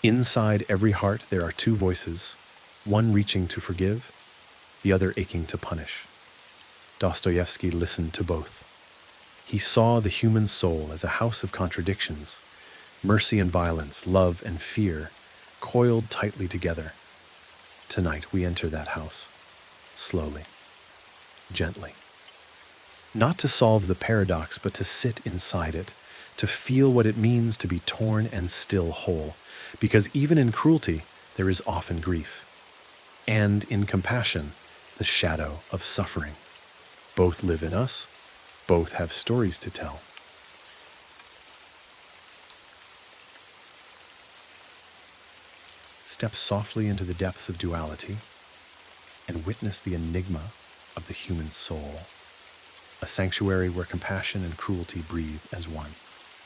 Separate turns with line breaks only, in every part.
Inside every heart there are two voices, one reaching to forgive, the other aching to punish. Dostoevsky listened to both. He saw the human soul as a house of contradictions, mercy and violence, love and fear, coiled tightly together. Tonight we enter that house, slowly, gently. Not to solve the paradox, but to sit inside it, to feel what it means to be torn and still whole. Because even in cruelty, there is often grief. And in compassion, the shadow of suffering. Both live in us, both have stories to tell. Step softly into the depths of duality and witness the enigma of the human soul, a sanctuary where compassion and cruelty breathe as one.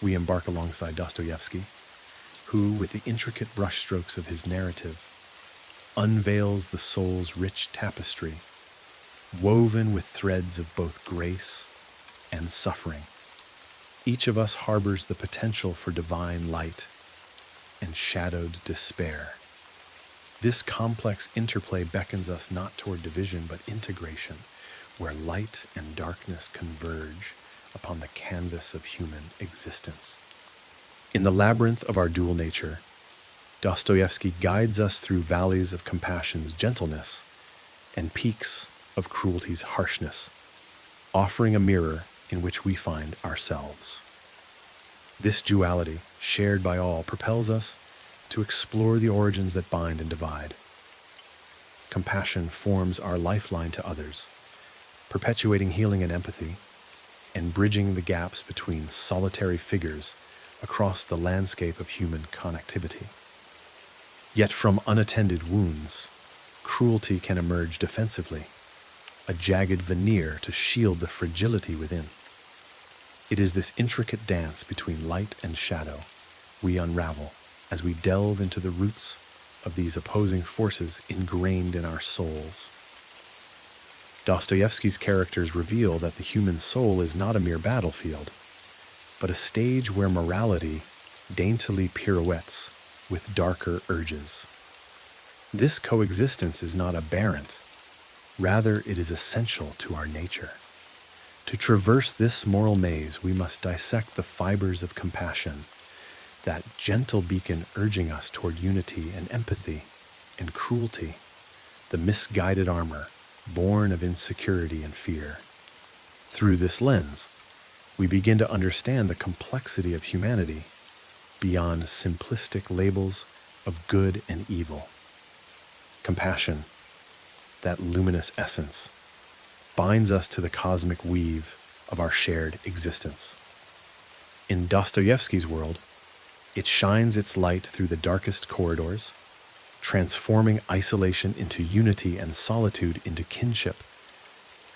We embark alongside Dostoevsky, who, with the intricate brushstrokes of his narrative, unveils the soul's rich tapestry, woven with threads of both grace and suffering. Each of us harbors the potential for divine light and shadowed despair. This complex interplay beckons us not toward division but integration, where light and darkness converge upon the canvas of human existence. In the labyrinth of our dual nature, Dostoevsky guides us through valleys of compassion's gentleness and peaks of cruelty's harshness, offering a mirror in which we find ourselves. This duality, shared by all, propels us to explore the origins that bind and divide. Compassion forms our lifeline to others, perpetuating healing and empathy, and bridging the gaps between solitary figures across the landscape of human connectivity. Yet from unattended wounds, cruelty can emerge defensively, a jagged veneer to shield the fragility within. It is this intricate dance between light and shadow we unravel as we delve into the roots of these opposing forces ingrained in our souls. Dostoevsky's characters reveal that the human soul is not a mere battlefield, but a stage where morality daintily pirouettes with darker urges. This coexistence is not aberrant, rather it is essential to our nature. To traverse this moral maze, we must dissect the fibers of compassion, that gentle beacon urging us toward unity and empathy, and cruelty, the misguided armor born of insecurity and fear. Through this lens, we begin to understand the complexity of humanity beyond simplistic labels of good and evil. Compassion, that luminous essence, binds us to the cosmic weave of our shared existence. In Dostoevsky's world, it shines its light through the darkest corridors, transforming isolation into unity and solitude into kinship.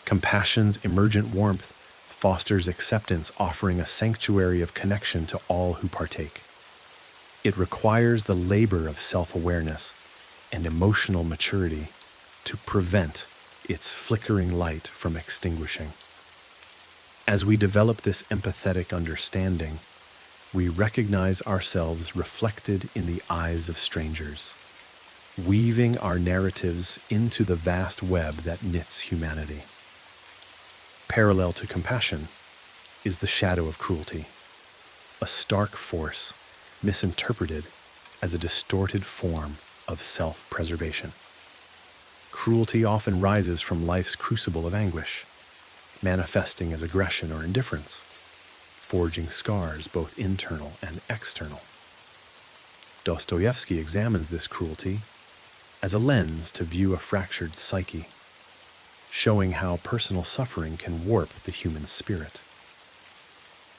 Compassion's emergent warmth fosters acceptance, offering a sanctuary of connection to all who partake. It requires the labor of self-awareness and emotional maturity to prevent its flickering light from extinguishing. As we develop this empathetic understanding, we recognize ourselves reflected in the eyes of strangers, weaving our narratives into the vast web that knits humanity. Parallel to compassion is the shadow of cruelty, a stark force misinterpreted as a distorted form of self-preservation. Cruelty often rises from life's crucible of anguish, manifesting as aggression or indifference, forging scars both internal and external. Dostoevsky examines this cruelty as a lens to view a fractured psyche, showing how personal suffering can warp the human spirit.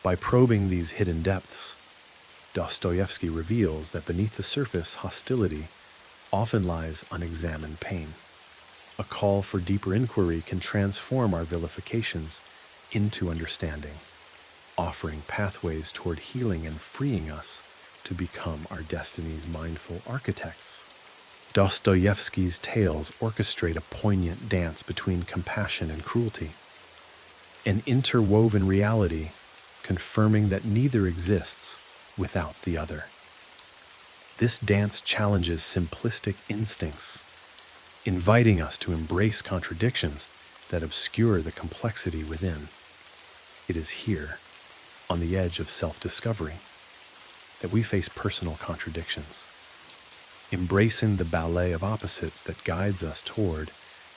By probing these hidden depths, Dostoevsky reveals that beneath the surface hostility often lies unexamined pain. A call for deeper inquiry can transform our vilifications into understanding, offering pathways toward healing and freeing us to become our destiny's mindful architects. Dostoevsky's tales orchestrate a poignant dance between compassion and cruelty, an interwoven reality confirming that neither exists without the other. This dance challenges simplistic instincts, inviting us to embrace contradictions that obscure the complexity within. It is here, on the edge of self-discovery, that we face personal contradictions, embracing the ballet of opposites that guides us toward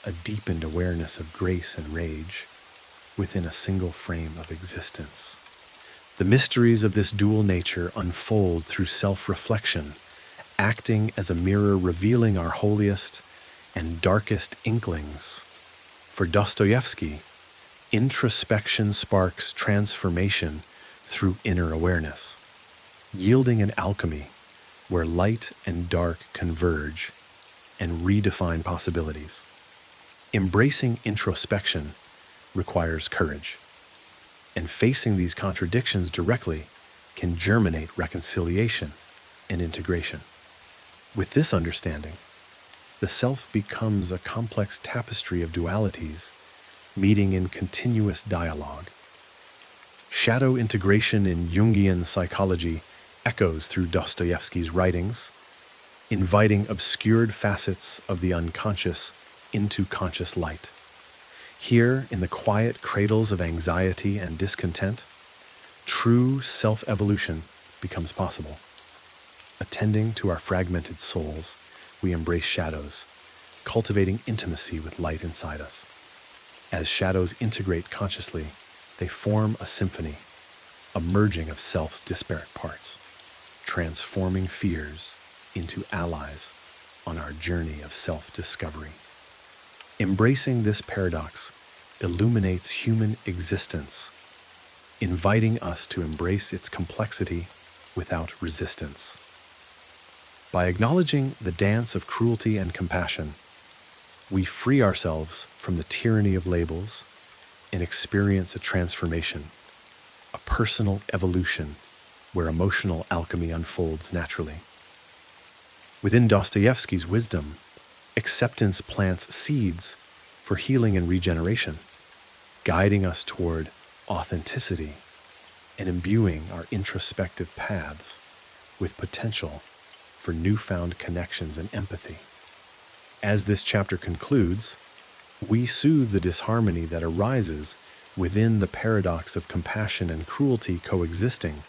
a deepened awareness of grace and rage within a single frame of existence. The mysteries of this dual nature unfold through self-reflection, acting as a mirror revealing our holiest and darkest inklings. For Dostoevsky, introspection sparks transformation through inner awareness, yielding an alchemy where light and dark converge and redefine possibilities. Embracing introspection requires courage, and facing these contradictions directly can germinate reconciliation and integration. With this understanding, the self becomes a complex tapestry of dualities, meeting in continuous dialogue. Shadow integration in Jungian psychology echoes through Dostoevsky's writings, inviting obscured facets of the unconscious into conscious light. Here, in the quiet cradles of anxiety and discontent, true self-evolution becomes possible. Attending to our fragmented souls, we embrace shadows, cultivating intimacy with light inside us. As shadows integrate consciously, they form a symphony, a merging of self's disparate parts, transforming fears into allies on our journey of self-discovery. Embracing this paradox illuminates human existence, inviting us to embrace its complexity without resistance. By acknowledging the dance of cruelty and compassion, we free ourselves from the tyranny of labels and experience a transformation, a personal evolution where emotional alchemy unfolds naturally. Within Dostoevsky's wisdom, acceptance plants seeds for healing and regeneration, guiding us toward authenticity and imbuing our introspective paths with potential for newfound connections and empathy. As this chapter concludes, we soothe the disharmony that arises within the paradox of compassion and cruelty coexisting,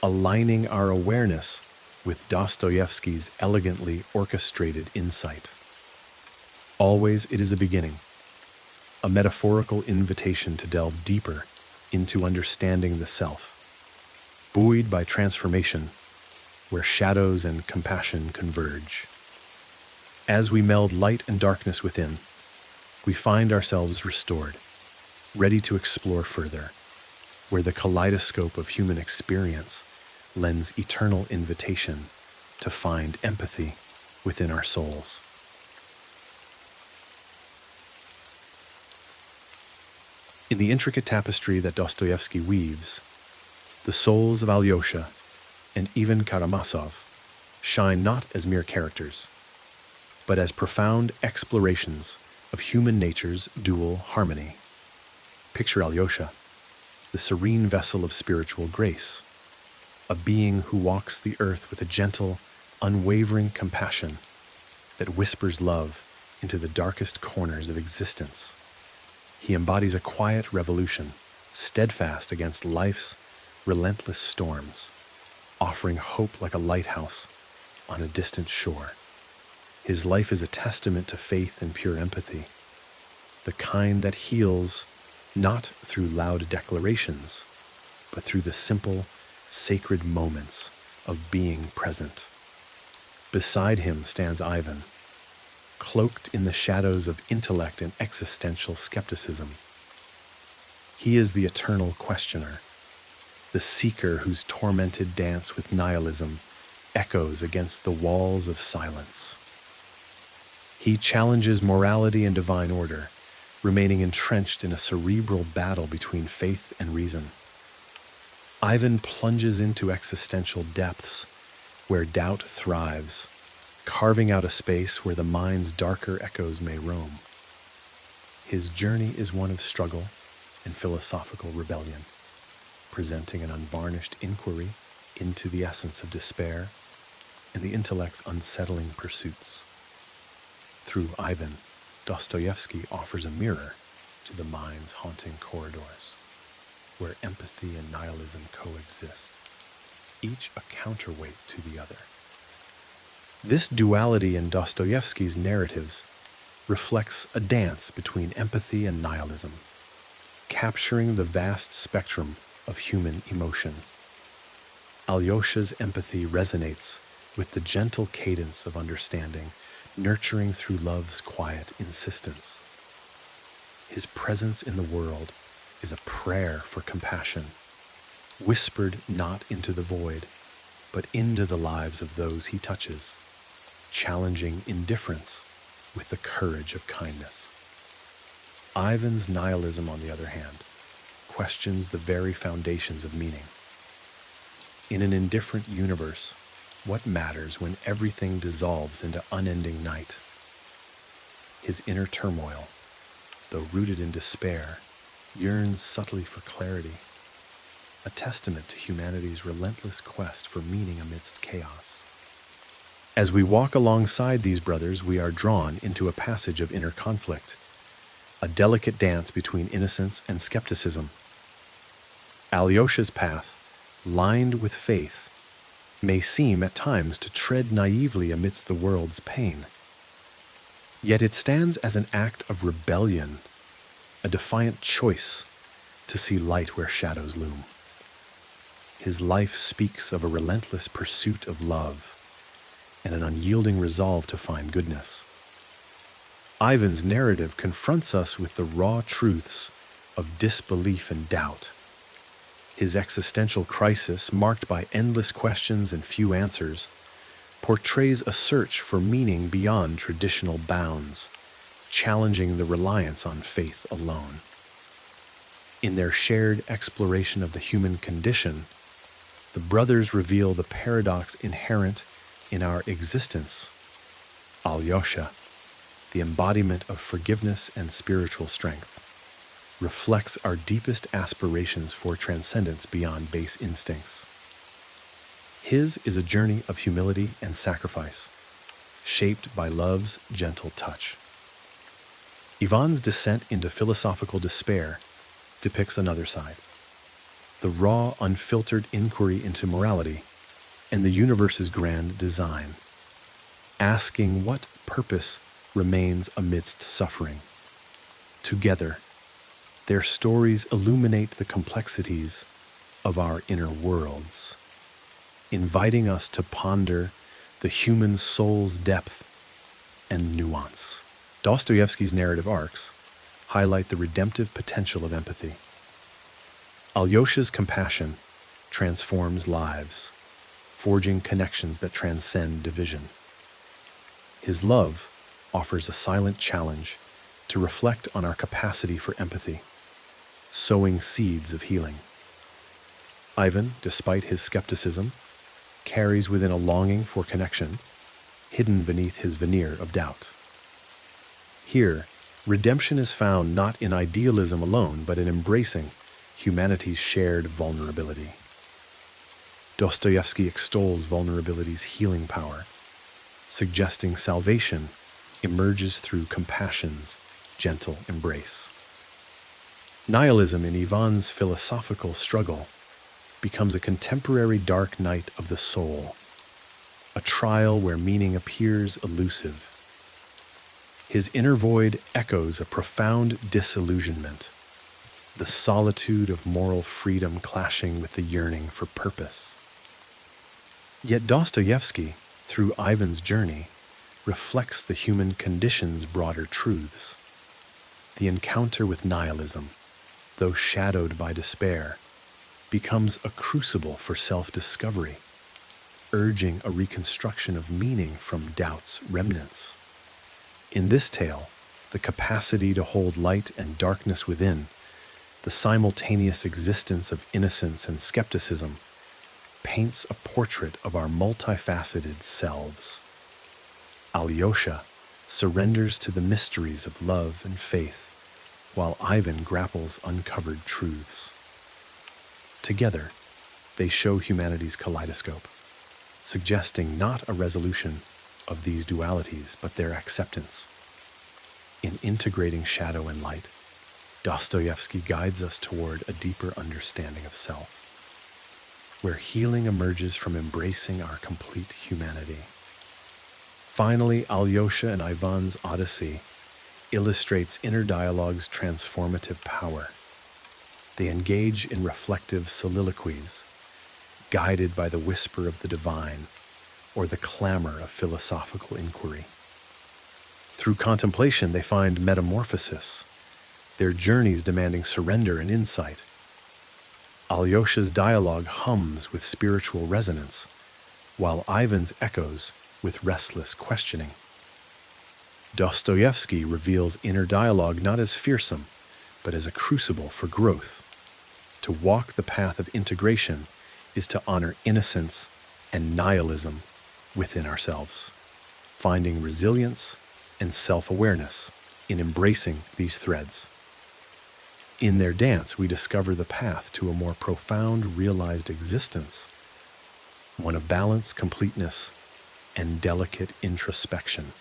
aligning our awareness with Dostoevsky's elegantly orchestrated insight. Always it is a beginning, a metaphorical invitation to delve deeper into understanding the self, buoyed by transformation, where shadows and compassion converge. As we meld light and darkness within, we find ourselves restored, ready to explore further, where the kaleidoscope of human experience lends eternal invitation to find empathy within our souls. In the intricate tapestry that Dostoevsky weaves, the souls of Alyosha and even Karamazov shine not as mere characters, but as profound explorations of human nature's dual harmony. Picture Alyosha, the serene vessel of spiritual grace, a being who walks the earth with a gentle, unwavering compassion that whispers love into the darkest corners of existence. He embodies a quiet revolution, steadfast against life's relentless storms, offering hope like a lighthouse on a distant shore. His life is a testament to faith and pure empathy, the kind that heals not through loud declarations, but through the simple, sacred moments of being present. Beside him stands Ivan, cloaked in the shadows of intellect and existential skepticism. He is the eternal questioner, the seeker whose tormented dance with nihilism echoes against the walls of silence. He challenges morality and divine order, remaining entrenched in a cerebral battle between faith and reason. Ivan plunges into existential depths where doubt thrives, carving out a space where the mind's darker echoes may roam. His journey is one of struggle and philosophical rebellion, presenting an unvarnished inquiry into the essence of despair and the intellect's unsettling pursuits. Through Ivan, Dostoevsky offers a mirror to the mind's haunting corridors, where empathy and nihilism coexist, each a counterweight to the other. This duality in Dostoevsky's narratives reflects a dance between empathy and nihilism, capturing the vast spectrum of human emotion. Alyosha's empathy resonates with the gentle cadence of understanding, nurturing through love's quiet insistence. His presence in the world is a prayer for compassion, whispered not into the void, but into the lives of those he touches, challenging indifference with the courage of kindness. Ivan's nihilism, on the other hand, questions the very foundations of meaning. In an indifferent universe, what matters when everything dissolves into unending night? His inner turmoil, though rooted in despair, yearns subtly for clarity, a testament to humanity's relentless quest for meaning amidst chaos. As we walk alongside these brothers, we are drawn into a passage of inner conflict, a delicate dance between innocence and skepticism. Alyosha's path, lined with faith, may seem at times to tread naively amidst the world's pain. Yet it stands as an act of rebellion, a defiant choice to see light where shadows loom. His life speaks of a relentless pursuit of love and an unyielding resolve to find goodness. Ivan's narrative confronts us with the raw truths of disbelief and doubt. His existential crisis, marked by endless questions and few answers, portrays a search for meaning beyond traditional bounds, challenging the reliance on faith alone. In their shared exploration of the human condition, the brothers reveal the paradox inherent in our existence. Alyosha, the embodiment of forgiveness and spiritual strength, reflects our deepest aspirations for transcendence beyond base instincts. His is a journey of humility and sacrifice, shaped by love's gentle touch. Ivan's descent into philosophical despair depicts another side, the raw, unfiltered inquiry into morality and the universe's grand design, asking what purpose remains amidst suffering. Together, their stories illuminate the complexities of our inner worlds, inviting us to ponder the human soul's depth and nuance. Dostoevsky's narrative arcs highlight the redemptive potential of empathy. Alyosha's compassion transforms lives, forging connections that transcend division. His love offers a silent challenge to reflect on our capacity for empathy, sowing seeds of healing. Ivan, despite his skepticism, carries within a longing for connection, hidden beneath his veneer of doubt. Here, redemption is found not in idealism alone, but in embracing humanity's shared vulnerability. Dostoevsky extols vulnerability's healing power, suggesting salvation emerges through compassion's gentle embrace. Nihilism in Ivan's philosophical struggle becomes a contemporary dark night of the soul, a trial where meaning appears elusive. His inner void echoes a profound disillusionment, the solitude of moral freedom clashing with the yearning for purpose. Yet Dostoevsky, through Ivan's journey, reflects the human condition's broader truths. The encounter with nihilism, though shadowed by despair, becomes a crucible for self-discovery, urging a reconstruction of meaning from doubt's remnants. In this tale, the capacity to hold light and darkness within, the simultaneous existence of innocence and skepticism, paints a portrait of our multifaceted selves. Alyosha surrenders to the mysteries of love and faith, while Ivan grapples uncovered truths. Together, they show humanity's kaleidoscope, suggesting not a resolution of these dualities, but their acceptance. In integrating shadow and light, Dostoevsky guides us toward a deeper understanding of self, where healing emerges from embracing our complete humanity. Finally, Alyosha and Ivan's Odyssey illustrates inner dialogue's transformative power. They engage in reflective soliloquies, guided by the whisper of the divine or the clamor of philosophical inquiry. Through contemplation, they find metamorphosis, their journeys demanding surrender and insight. Alyosha's dialogue hums with spiritual resonance, while Ivan's echoes with restless questioning. Dostoevsky reveals inner dialogue not as fearsome, but as a crucible for growth. To walk the path of integration is to honor innocence and nihilism within ourselves, finding resilience and self-awareness in embracing these threads. In their dance, we discover the path to a more profound, realized existence, one of balance, completeness, and delicate introspection.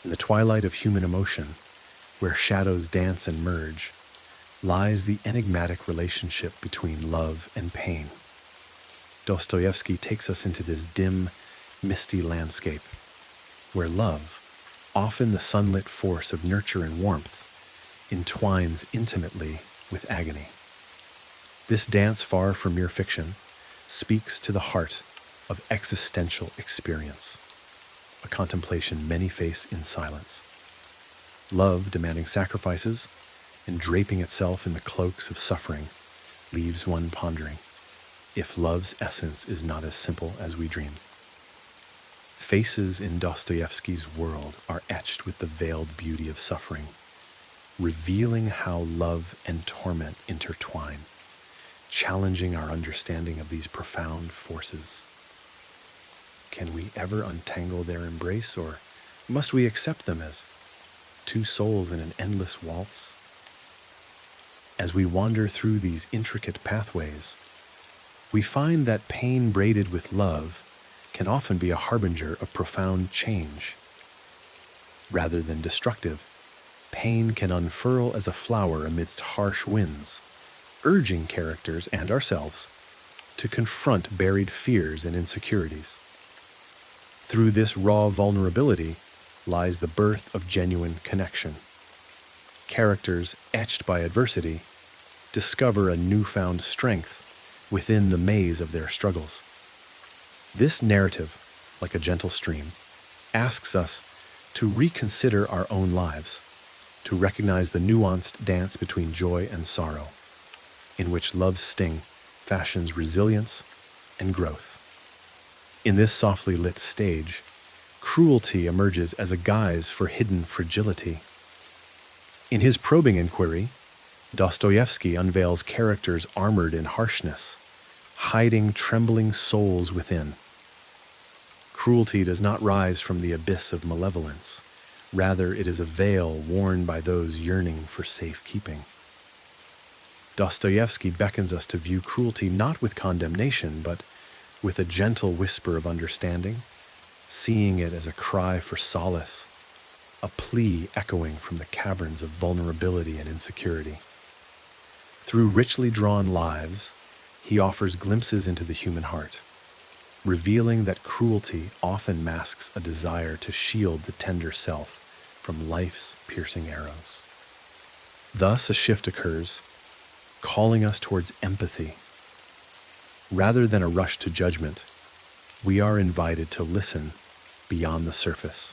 In the twilight of human emotion, where shadows dance and merge, lies the enigmatic relationship between love and pain. Dostoevsky takes us into this dim, misty landscape, where love, often the sunlit force of nurture and warmth, entwines intimately with agony. This dance, far from mere fiction, speaks to the heart of existential experience, a contemplation many face in silence. Love, demanding sacrifices and draping itself in the cloaks of suffering, leaves one pondering if love's essence is not as simple as we dream. Faces in Dostoevsky's world are etched with the veiled beauty of suffering, revealing how love and torment intertwine, challenging our understanding of these profound forces. Can we ever untangle their embrace, or must we accept them as two souls in an endless waltz? As we wander through these intricate pathways, we find that pain braided with love can often be a harbinger of profound change. Rather than destructive, pain can unfurl as a flower amidst harsh winds, urging characters and ourselves to confront buried fears and insecurities. Through this raw vulnerability lies the birth of genuine connection. Characters etched by adversity discover a newfound strength within the maze of their struggles. This narrative, like a gentle stream, asks us to reconsider our own lives, to recognize the nuanced dance between joy and sorrow, in which love's sting fashions resilience and growth. In this softly lit stage, cruelty emerges as a guise for hidden fragility. In his probing inquiry, Dostoevsky unveils characters armored in harshness, hiding trembling souls within. Cruelty does not rise from the abyss of malevolence. Rather, it is a veil worn by those yearning for safekeeping. Dostoevsky beckons us to view cruelty not with condemnation, but with a gentle whisper of understanding, seeing it as a cry for solace, a plea echoing from the caverns of vulnerability and insecurity. Through richly drawn lives, he offers glimpses into the human heart, revealing that cruelty often masks a desire to shield the tender self from life's piercing arrows. Thus, a shift occurs, calling us towards empathy. Rather than a rush to judgment, we are invited to listen beyond the surface,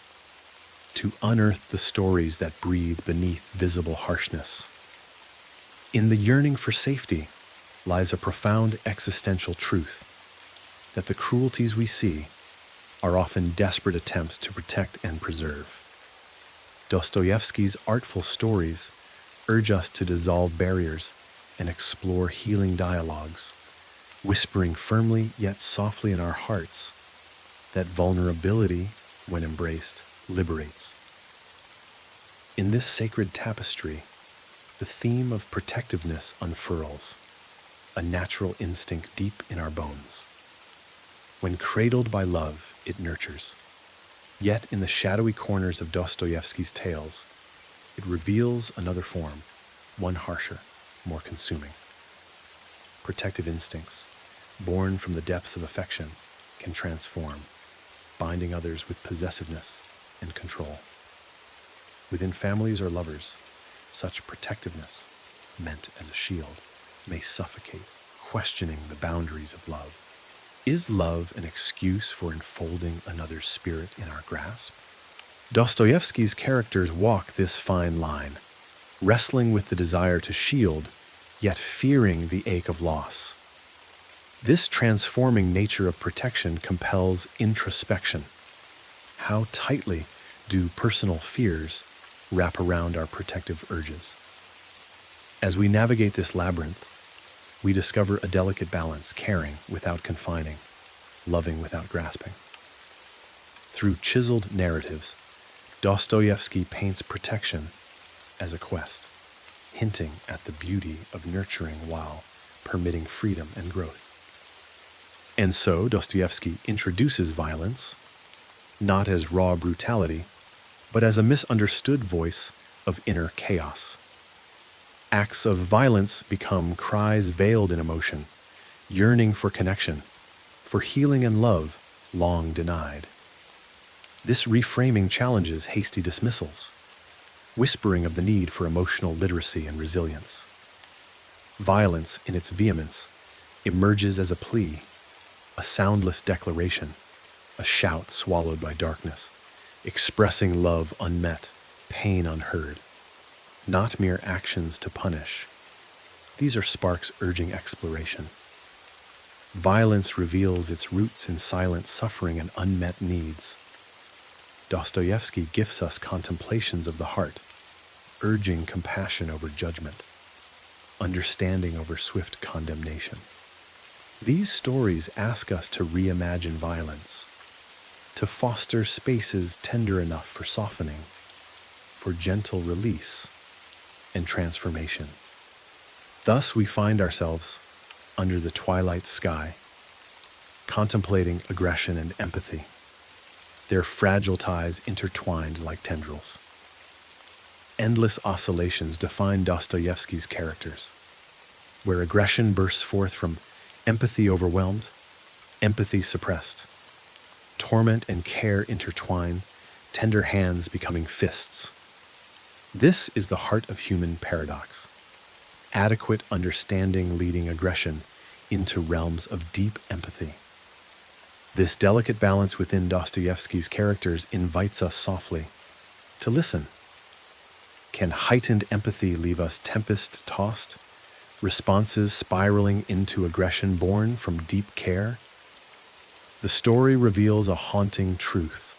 to unearth the stories that breathe beneath visible harshness. In the yearning for safety lies a profound existential truth that the cruelties we see are often desperate attempts to protect and preserve. Dostoevsky's artful stories urge us to dissolve barriers and explore healing dialogues, whispering firmly yet softly in our hearts that vulnerability, when embraced, liberates. In this sacred tapestry, the theme of protectiveness unfurls, a natural instinct deep in our bones. When cradled by love, it nurtures. Yet in the shadowy corners of Dostoevsky's tales, it reveals another form, one harsher, more consuming. Protective instincts, born from the depths of affection, can transform, binding others with possessiveness and control. Within families or lovers, such protectiveness, meant as a shield, may suffocate, questioning the boundaries of love. Is love an excuse for enfolding another's spirit in our grasp? Dostoevsky's characters walk this fine line, wrestling with the desire to shield, yet fearing the ache of loss. This transforming nature of protection compels introspection. How tightly do personal fears wrap around our protective urges? As we navigate this labyrinth, we discover a delicate balance, caring without confining, loving without grasping. Through chiseled narratives, Dostoevsky paints protection as a quest, hinting at the beauty of nurturing while permitting freedom and growth. And so Dostoevsky introduces violence, not as raw brutality, but as a misunderstood voice of inner chaos. Acts of violence become cries veiled in emotion, yearning for connection, for healing and love long denied. This reframing challenges hasty dismissals, whispering of the need for emotional literacy and resilience. Violence, in its vehemence, emerges as a plea, a soundless declaration, a shout swallowed by darkness, expressing love unmet, pain unheard. Not mere actions to punish. These are sparks urging exploration. Violence reveals its roots in silent suffering and unmet needs. Dostoevsky gifts us contemplations of the heart, urging compassion over judgment, understanding over swift condemnation. These stories ask us to reimagine violence, to foster spaces tender enough for softening, for gentle release and transformation. Thus we find ourselves under the twilight sky, contemplating aggression and empathy, their fragile ties intertwined like tendrils. Endless oscillations define Dostoevsky's characters, where aggression bursts forth from empathy overwhelmed, empathy suppressed. Torment and care intertwine, tender hands becoming fists. This is the heart of human paradox. Adequate understanding leading aggression into realms of deep empathy. This delicate balance within Dostoevsky's characters invites us softly to listen. Can heightened empathy leave us tempest-tossed, responses spiraling into aggression born from deep care? The story reveals a haunting truth.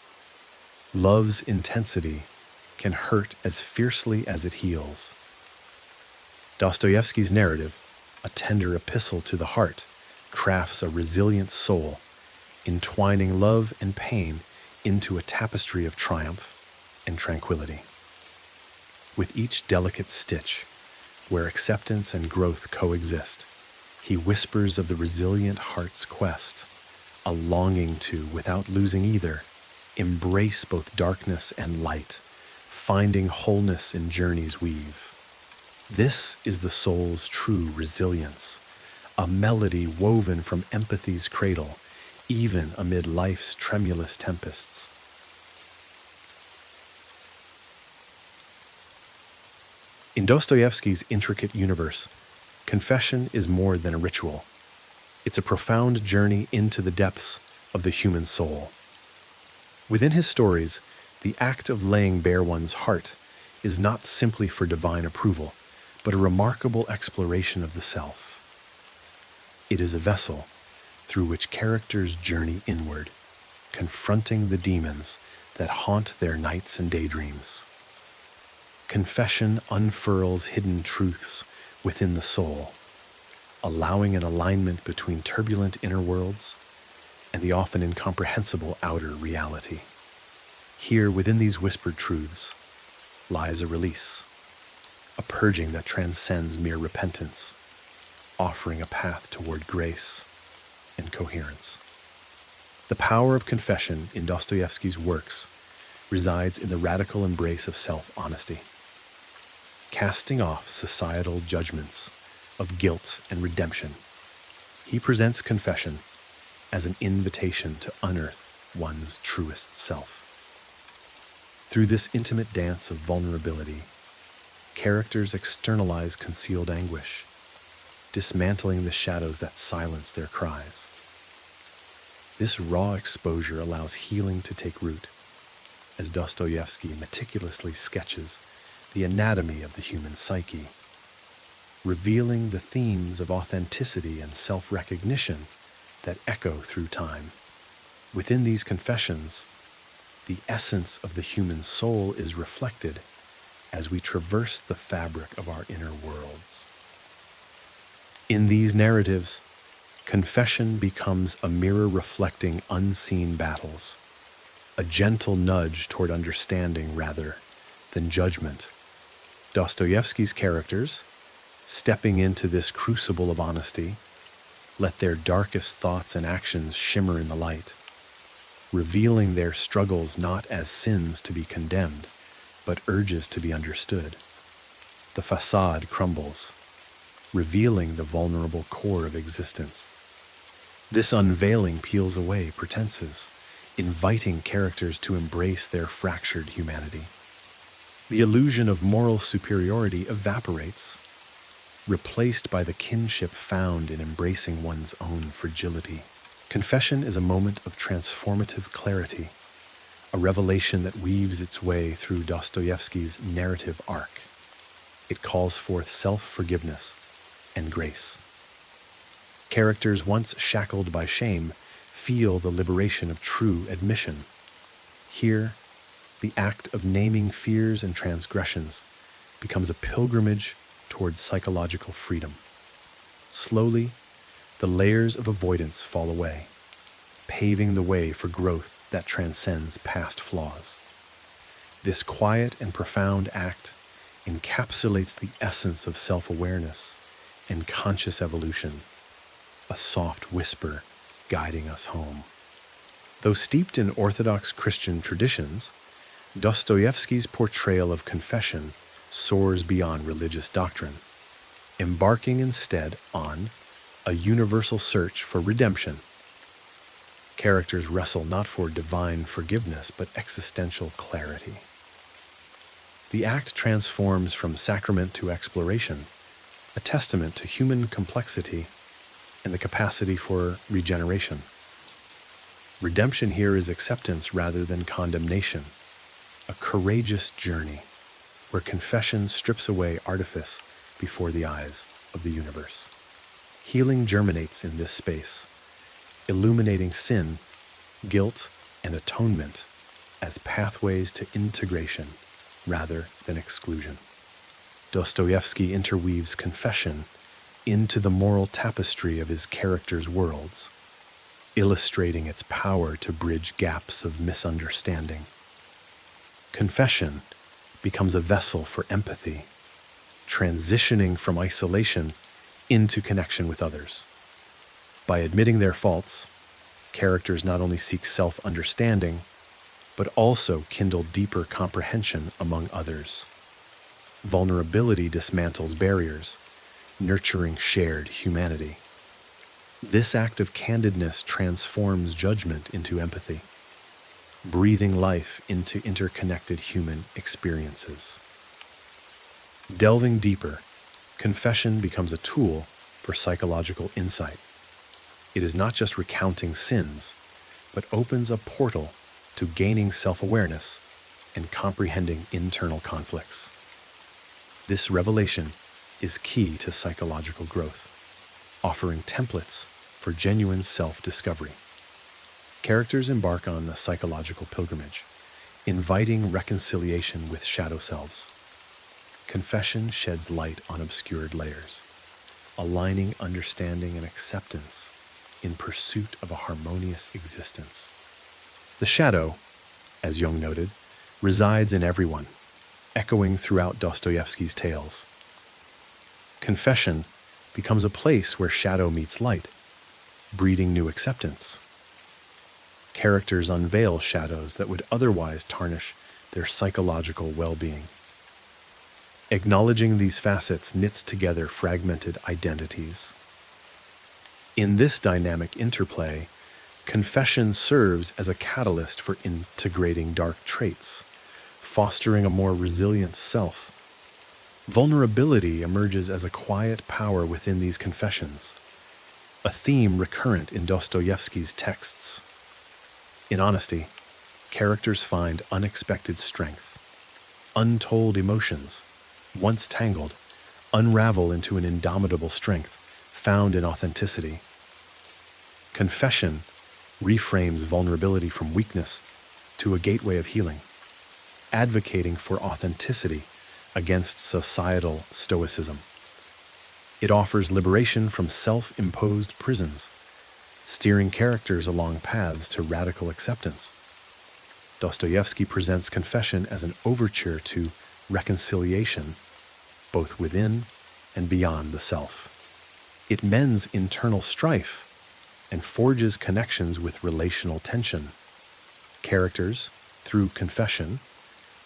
Love's intensity can hurt as fiercely as it heals. Dostoevsky's narrative, a tender epistle to the heart, crafts a resilient soul, entwining love and pain into a tapestry of triumph and tranquility. With each delicate stitch, where acceptance and growth coexist, he whispers of the resilient heart's quest, a longing to, without losing either, embrace both darkness and light, finding wholeness in journey's weave. This is the soul's true resilience, a melody woven from empathy's cradle, even amid life's tremulous tempests. In Dostoevsky's intricate universe, confession is more than a ritual. It's a profound journey into the depths of the human soul. Within his stories, the act of laying bare one's heart is not simply for divine approval, but a remarkable exploration of the self. It is a vessel through which characters journey inward, confronting the demons that haunt their nights and daydreams. Confession unfurls hidden truths within the soul, allowing an alignment between turbulent inner worlds and the often incomprehensible outer reality. Here, within these whispered truths, lies a release, a purging that transcends mere repentance. offering a path toward grace and coherence. The power of confession in Dostoevsky's works resides in the radical embrace of self-honesty. Casting off societal judgments of guilt and redemption, he presents confession as an invitation to unearth one's truest self. Through this intimate dance of vulnerability, characters externalize concealed anguish, dismantling the shadows that silence their cries. This raw exposure allows healing to take root, as Dostoevsky meticulously sketches the anatomy of the human psyche, revealing the themes of authenticity and self-recognition that echo through time. Within these confessions, the essence of the human soul is reflected as we traverse the fabric of our inner worlds. In these narratives, confession becomes a mirror reflecting unseen battles, a gentle nudge toward understanding rather than judgment. Dostoevsky's characters, stepping into this crucible of honesty, let their darkest thoughts and actions shimmer in the light, revealing their struggles not as sins to be condemned, but urges to be understood. The facade crumbles, revealing the vulnerable core of existence. This unveiling peels away pretenses, inviting characters to embrace their fractured humanity. The illusion of moral superiority evaporates, replaced by the kinship found in embracing one's own fragility. Confession is a moment of transformative clarity, a revelation that weaves its way through Dostoevsky's narrative arc. It calls forth self-forgiveness and grace. Characters once shackled by shame feel the liberation of true admission. Here, the act of naming fears and transgressions becomes a pilgrimage towards psychological freedom. Slowly, the layers of avoidance fall away, paving the way for growth that transcends past flaws. This quiet and profound act encapsulates the essence of self-awareness and conscious evolution, a soft whisper guiding us home. Though steeped in Orthodox Christian traditions, Dostoevsky's portrayal of confession soars beyond religious doctrine, embarking instead on a universal search for redemption. Characters wrestle not for divine forgiveness, but existential clarity. The act transforms from sacrament to exploration, a testament to human complexity and the capacity for regeneration. Redemption here is acceptance rather than condemnation, a courageous journey where confession strips away artifice before the eyes of the universe. Healing germinates in this space, illuminating sin, guilt, and atonement as pathways to integration rather than exclusion. Dostoevsky interweaves confession into the moral tapestry of his characters' worlds, illustrating its power to bridge gaps of misunderstanding. Confession becomes a vessel for empathy, transitioning from isolation into connection with others. By admitting their faults, characters not only seek self-understanding, but also kindle deeper comprehension among others. Vulnerability dismantles barriers, nurturing shared humanity. This act of candidness transforms judgment into empathy, breathing life into interconnected human experiences. Delving deeper, confession becomes a tool for psychological insight. It is not just recounting sins, but opens a portal to gaining self-awareness and comprehending internal conflicts. This revelation is key to psychological growth, offering templates for genuine self-discovery. Characters embark on a psychological pilgrimage, inviting reconciliation with shadow selves. Confession sheds light on obscured layers, aligning understanding and acceptance in pursuit of a harmonious existence. The shadow, as Jung noted, resides in everyone, echoing throughout Dostoevsky's tales. Confession becomes a place where shadow meets light, breeding new acceptance. Characters unveil shadows that would otherwise tarnish their psychological well-being. Acknowledging these facets knits together fragmented identities. In this dynamic interplay, confession serves as a catalyst for integrating dark traits, fostering a more resilient self. Vulnerability emerges as a quiet power within these confessions, a theme recurrent in Dostoevsky's texts. In honesty, characters find unexpected strength. Untold emotions, once tangled, unravel into an indomitable strength found in authenticity. Confession reframes vulnerability from weakness to a gateway of healing, advocating for authenticity against societal stoicism. It offers liberation from self-imposed prisons, steering characters along paths to radical acceptance. Dostoevsky presents confession as an overture to reconciliation, both within and beyond the self. It mends internal strife and forges connections with relational tension. Characters, through confession,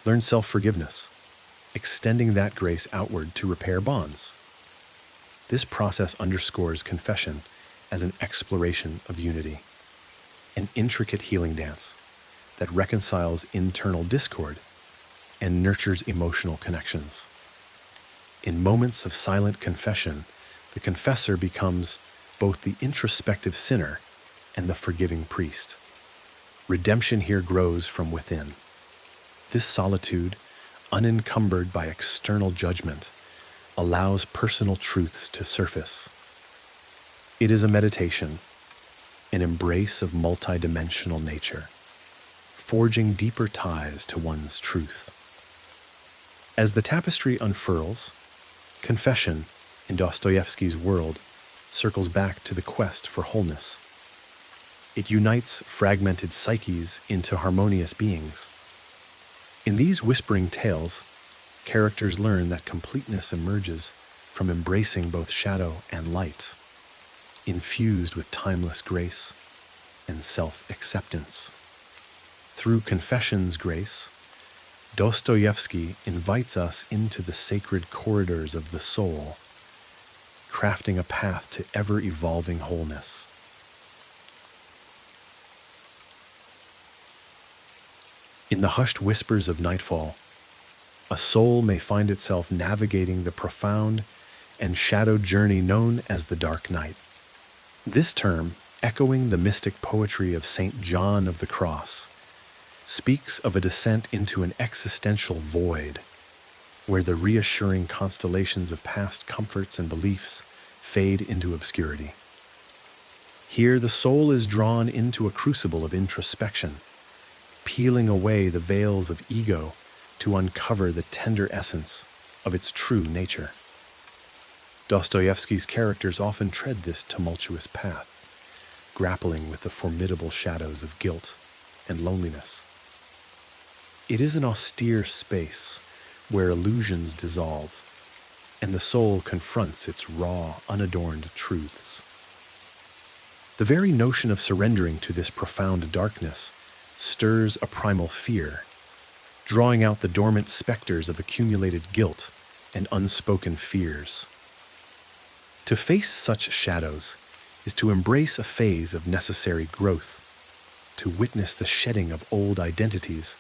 learn self-forgiveness, extending that grace outward to repair bonds. This process underscores confession as an exploration of unity, an intricate healing dance that reconciles internal discord and nurtures emotional connections. In moments of silent confession, the confessor becomes both the introspective sinner and the forgiving priest. Redemption here grows from within. This solitude, unencumbered by external judgment, allows personal truths to surface. It is a meditation, an embrace of multidimensional nature, forging deeper ties to one's truth. As the tapestry unfurls, confession, in Dostoevsky's world, circles back to the quest for wholeness. It unites fragmented psyches into harmonious beings. In these whispering tales, characters learn that completeness emerges from embracing both shadow and light, infused with timeless grace and self-acceptance. Through confession's grace, Dostoevsky invites us into the sacred corridors of the soul, crafting a path to ever-evolving wholeness. In the hushed whispers of nightfall, a soul may find itself navigating the profound and shadowed journey known as the dark night. This term, echoing the mystic poetry of St. John of the Cross, speaks of a descent into an existential void, where the reassuring constellations of past comforts and beliefs fade into obscurity. Here the soul is drawn into a crucible of introspection, peeling away the veils of ego to uncover the tender essence of its true nature. Dostoevsky's characters often tread this tumultuous path, grappling with the formidable shadows of guilt and loneliness. It is an austere space where illusions dissolve and the soul confronts its raw, unadorned truths. The very notion of surrendering to this profound darkness stirs a primal fear, drawing out the dormant specters of accumulated guilt and unspoken fears. To face such shadows is to embrace a phase of necessary growth, to witness the shedding of old identities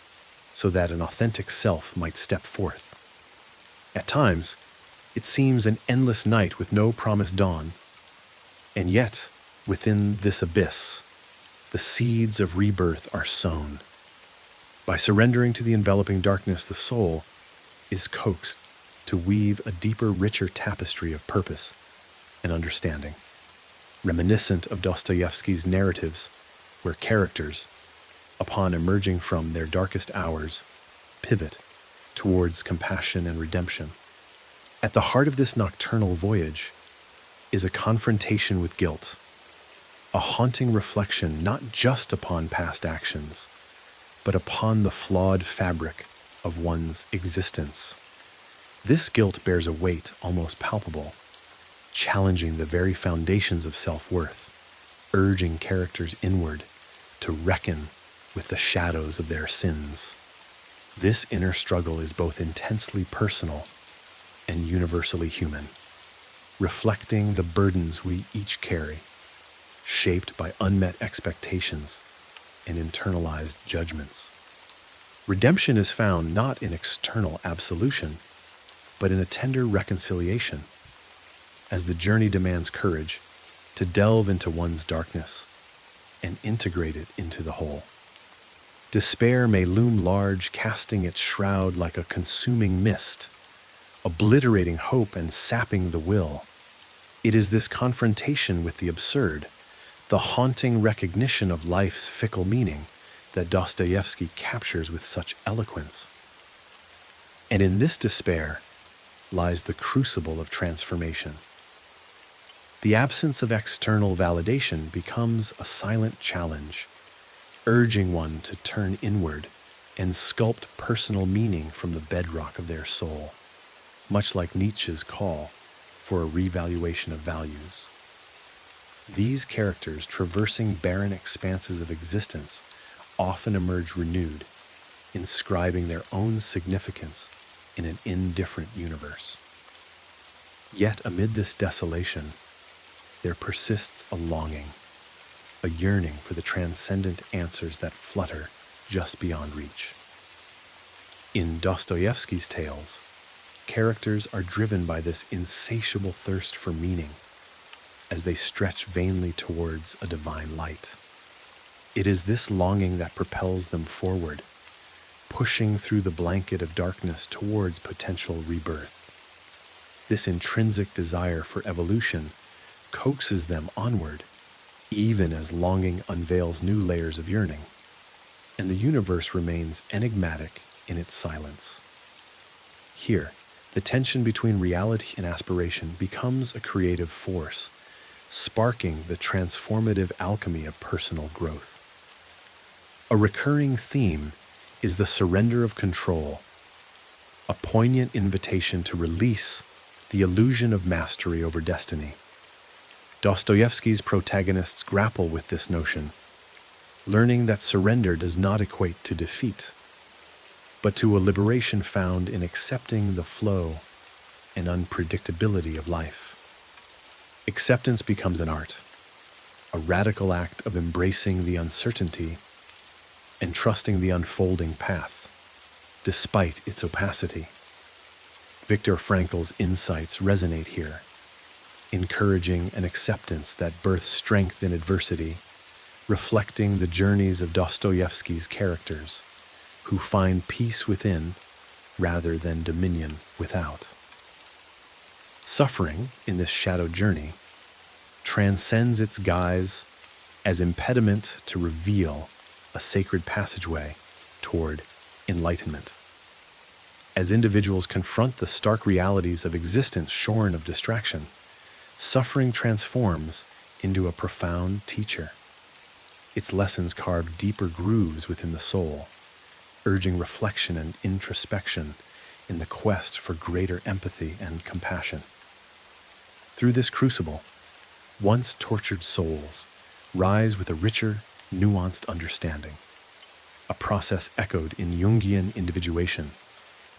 so that an authentic self might step forth. At times, it seems an endless night with no promised dawn, and yet, within this abyss, the seeds of rebirth are sown. By surrendering to the enveloping darkness, the soul is coaxed to weave a deeper, richer tapestry of purpose and understanding, reminiscent of Dostoevsky's narratives, where characters, upon emerging from their darkest hours, pivot towards compassion and redemption. At the heart of this nocturnal voyage is a confrontation with guilt, a haunting reflection not just upon past actions, but upon the flawed fabric of one's existence. This guilt bears a weight almost palpable, challenging the very foundations of self-worth, urging characters inward to reckon with the shadows of their sins. This inner struggle is both intensely personal and universally human, reflecting the burdens we each carry, shaped by unmet expectations and internalized judgments. Redemption is found not in external absolution, but in a tender reconciliation, as the journey demands courage to delve into one's darkness and integrate it into the whole. Despair may loom large, casting its shroud like a consuming mist, obliterating hope and sapping the will. It is this confrontation with the absurd, the haunting recognition of life's fickle meaning, that Dostoevsky captures with such eloquence. And in this despair lies the crucible of transformation. The absence of external validation becomes a silent challenge, urging one to turn inward and sculpt personal meaning from the bedrock of their soul, much like Nietzsche's call for a revaluation of values. These characters, traversing barren expanses of existence, often emerge renewed, inscribing their own significance in an indifferent universe. Yet amid this desolation, there persists a longing, a yearning for the transcendent answers that flutter just beyond reach. In Dostoevsky's tales, characters are driven by this insatiable thirst for meaning as they stretch vainly towards a divine light. It is this longing that propels them forward, pushing through the blanket of darkness towards potential rebirth. This intrinsic desire for evolution coaxes them onward, even as longing unveils new layers of yearning, and the universe remains enigmatic in its silence. Here, the tension between reality and aspiration becomes a creative force, sparking the transformative alchemy of personal growth. A recurring theme is the surrender of control, a poignant invitation to release the illusion of mastery over destiny. Dostoevsky's protagonists grapple with this notion, learning that surrender does not equate to defeat, but to a liberation found in accepting the flow and unpredictability of life. Acceptance becomes an art, a radical act of embracing the uncertainty and trusting the unfolding path, despite its opacity. Viktor Frankl's insights resonate here, encouraging an acceptance that births strength in adversity, reflecting the journeys of Dostoevsky's characters, who find peace within rather than dominion without. Suffering in this shadow journey transcends its guise as impediment to reveal a sacred passageway toward enlightenment. As individuals confront the stark realities of existence shorn of distraction, suffering transforms into a profound teacher. Its lessons carve deeper grooves within the soul, urging reflection and introspection in the quest for greater empathy and compassion. Through this crucible, once tortured souls rise with a richer, nuanced understanding, a process echoed in Jungian individuation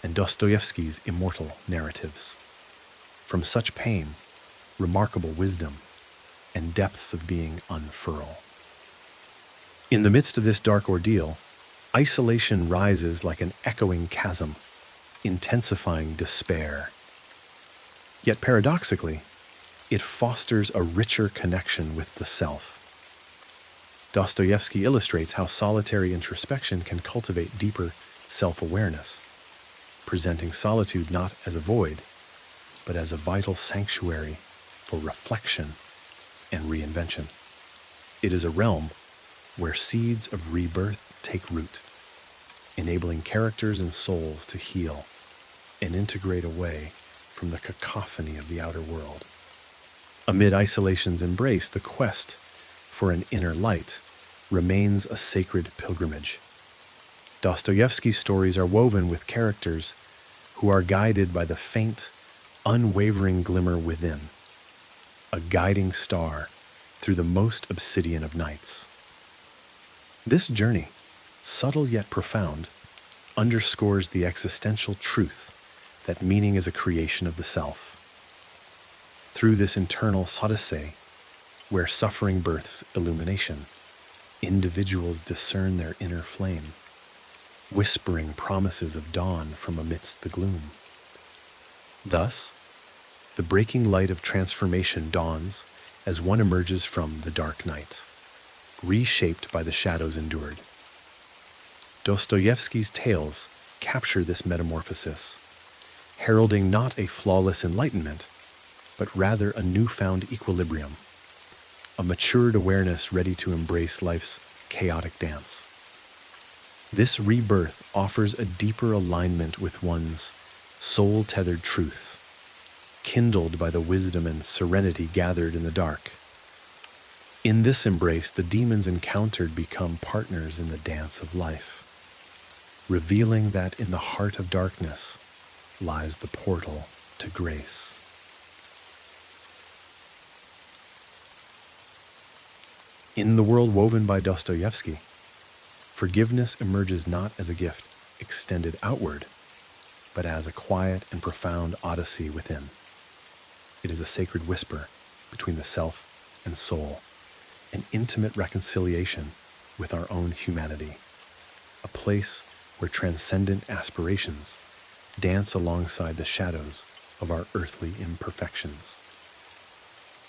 and Dostoevsky's immortal narratives. From such pain, remarkable wisdom and depths of being unfurl. In the midst of this dark ordeal, isolation rises like an echoing chasm, intensifying despair. Yet paradoxically, it fosters a richer connection with the self. Dostoevsky illustrates how solitary introspection can cultivate deeper self-awareness, presenting solitude not as a void, but as a vital sanctuary for reflection and reinvention. It is a realm where seeds of rebirth take root, enabling characters and souls to heal and integrate away from the cacophony of the outer world. Amid isolation's embrace, the quest for an inner light remains a sacred pilgrimage. Dostoevsky's stories are woven with characters who are guided by the faint, unwavering glimmer within, a guiding star through the most obsidian of nights. This journey, subtle yet profound, underscores the existential truth that meaning is a creation of the self. Through this internal odyssey, where suffering births illumination, individuals discern their inner flame, whispering promises of dawn from amidst the gloom. Thus, the breaking light of transformation dawns as one emerges from the dark night, reshaped by the shadows endured. Dostoevsky's tales capture this metamorphosis, heralding not a flawless enlightenment, but rather a newfound equilibrium, a matured awareness ready to embrace life's chaotic dance. This rebirth offers a deeper alignment with one's soul-tethered truth, kindled by the wisdom and serenity gathered in the dark. In this embrace, the demons encountered become partners in the dance of life, revealing that in the heart of darkness lies the portal to grace. In the world woven by Dostoevsky, forgiveness emerges not as a gift extended outward, but as a quiet and profound odyssey within. It is a sacred whisper between the self and soul, an intimate reconciliation with our own humanity, a place where transcendent aspirations dance alongside the shadows of our earthly imperfections.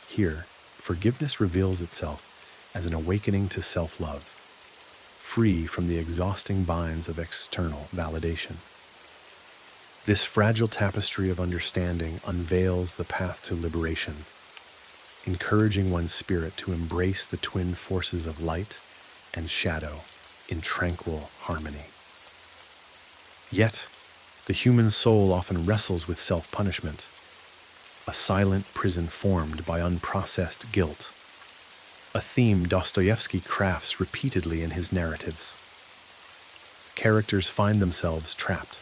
Here, forgiveness reveals itself as an awakening to self-love, free from the exhausting binds of external validation. This fragile tapestry of understanding unveils the path to liberation, encouraging one's spirit to embrace the twin forces of light and shadow in tranquil harmony. Yet, the human soul often wrestles with self-punishment, a silent prison formed by unprocessed guilt, a theme Dostoevsky crafts repeatedly in his narratives. Characters find themselves trapped,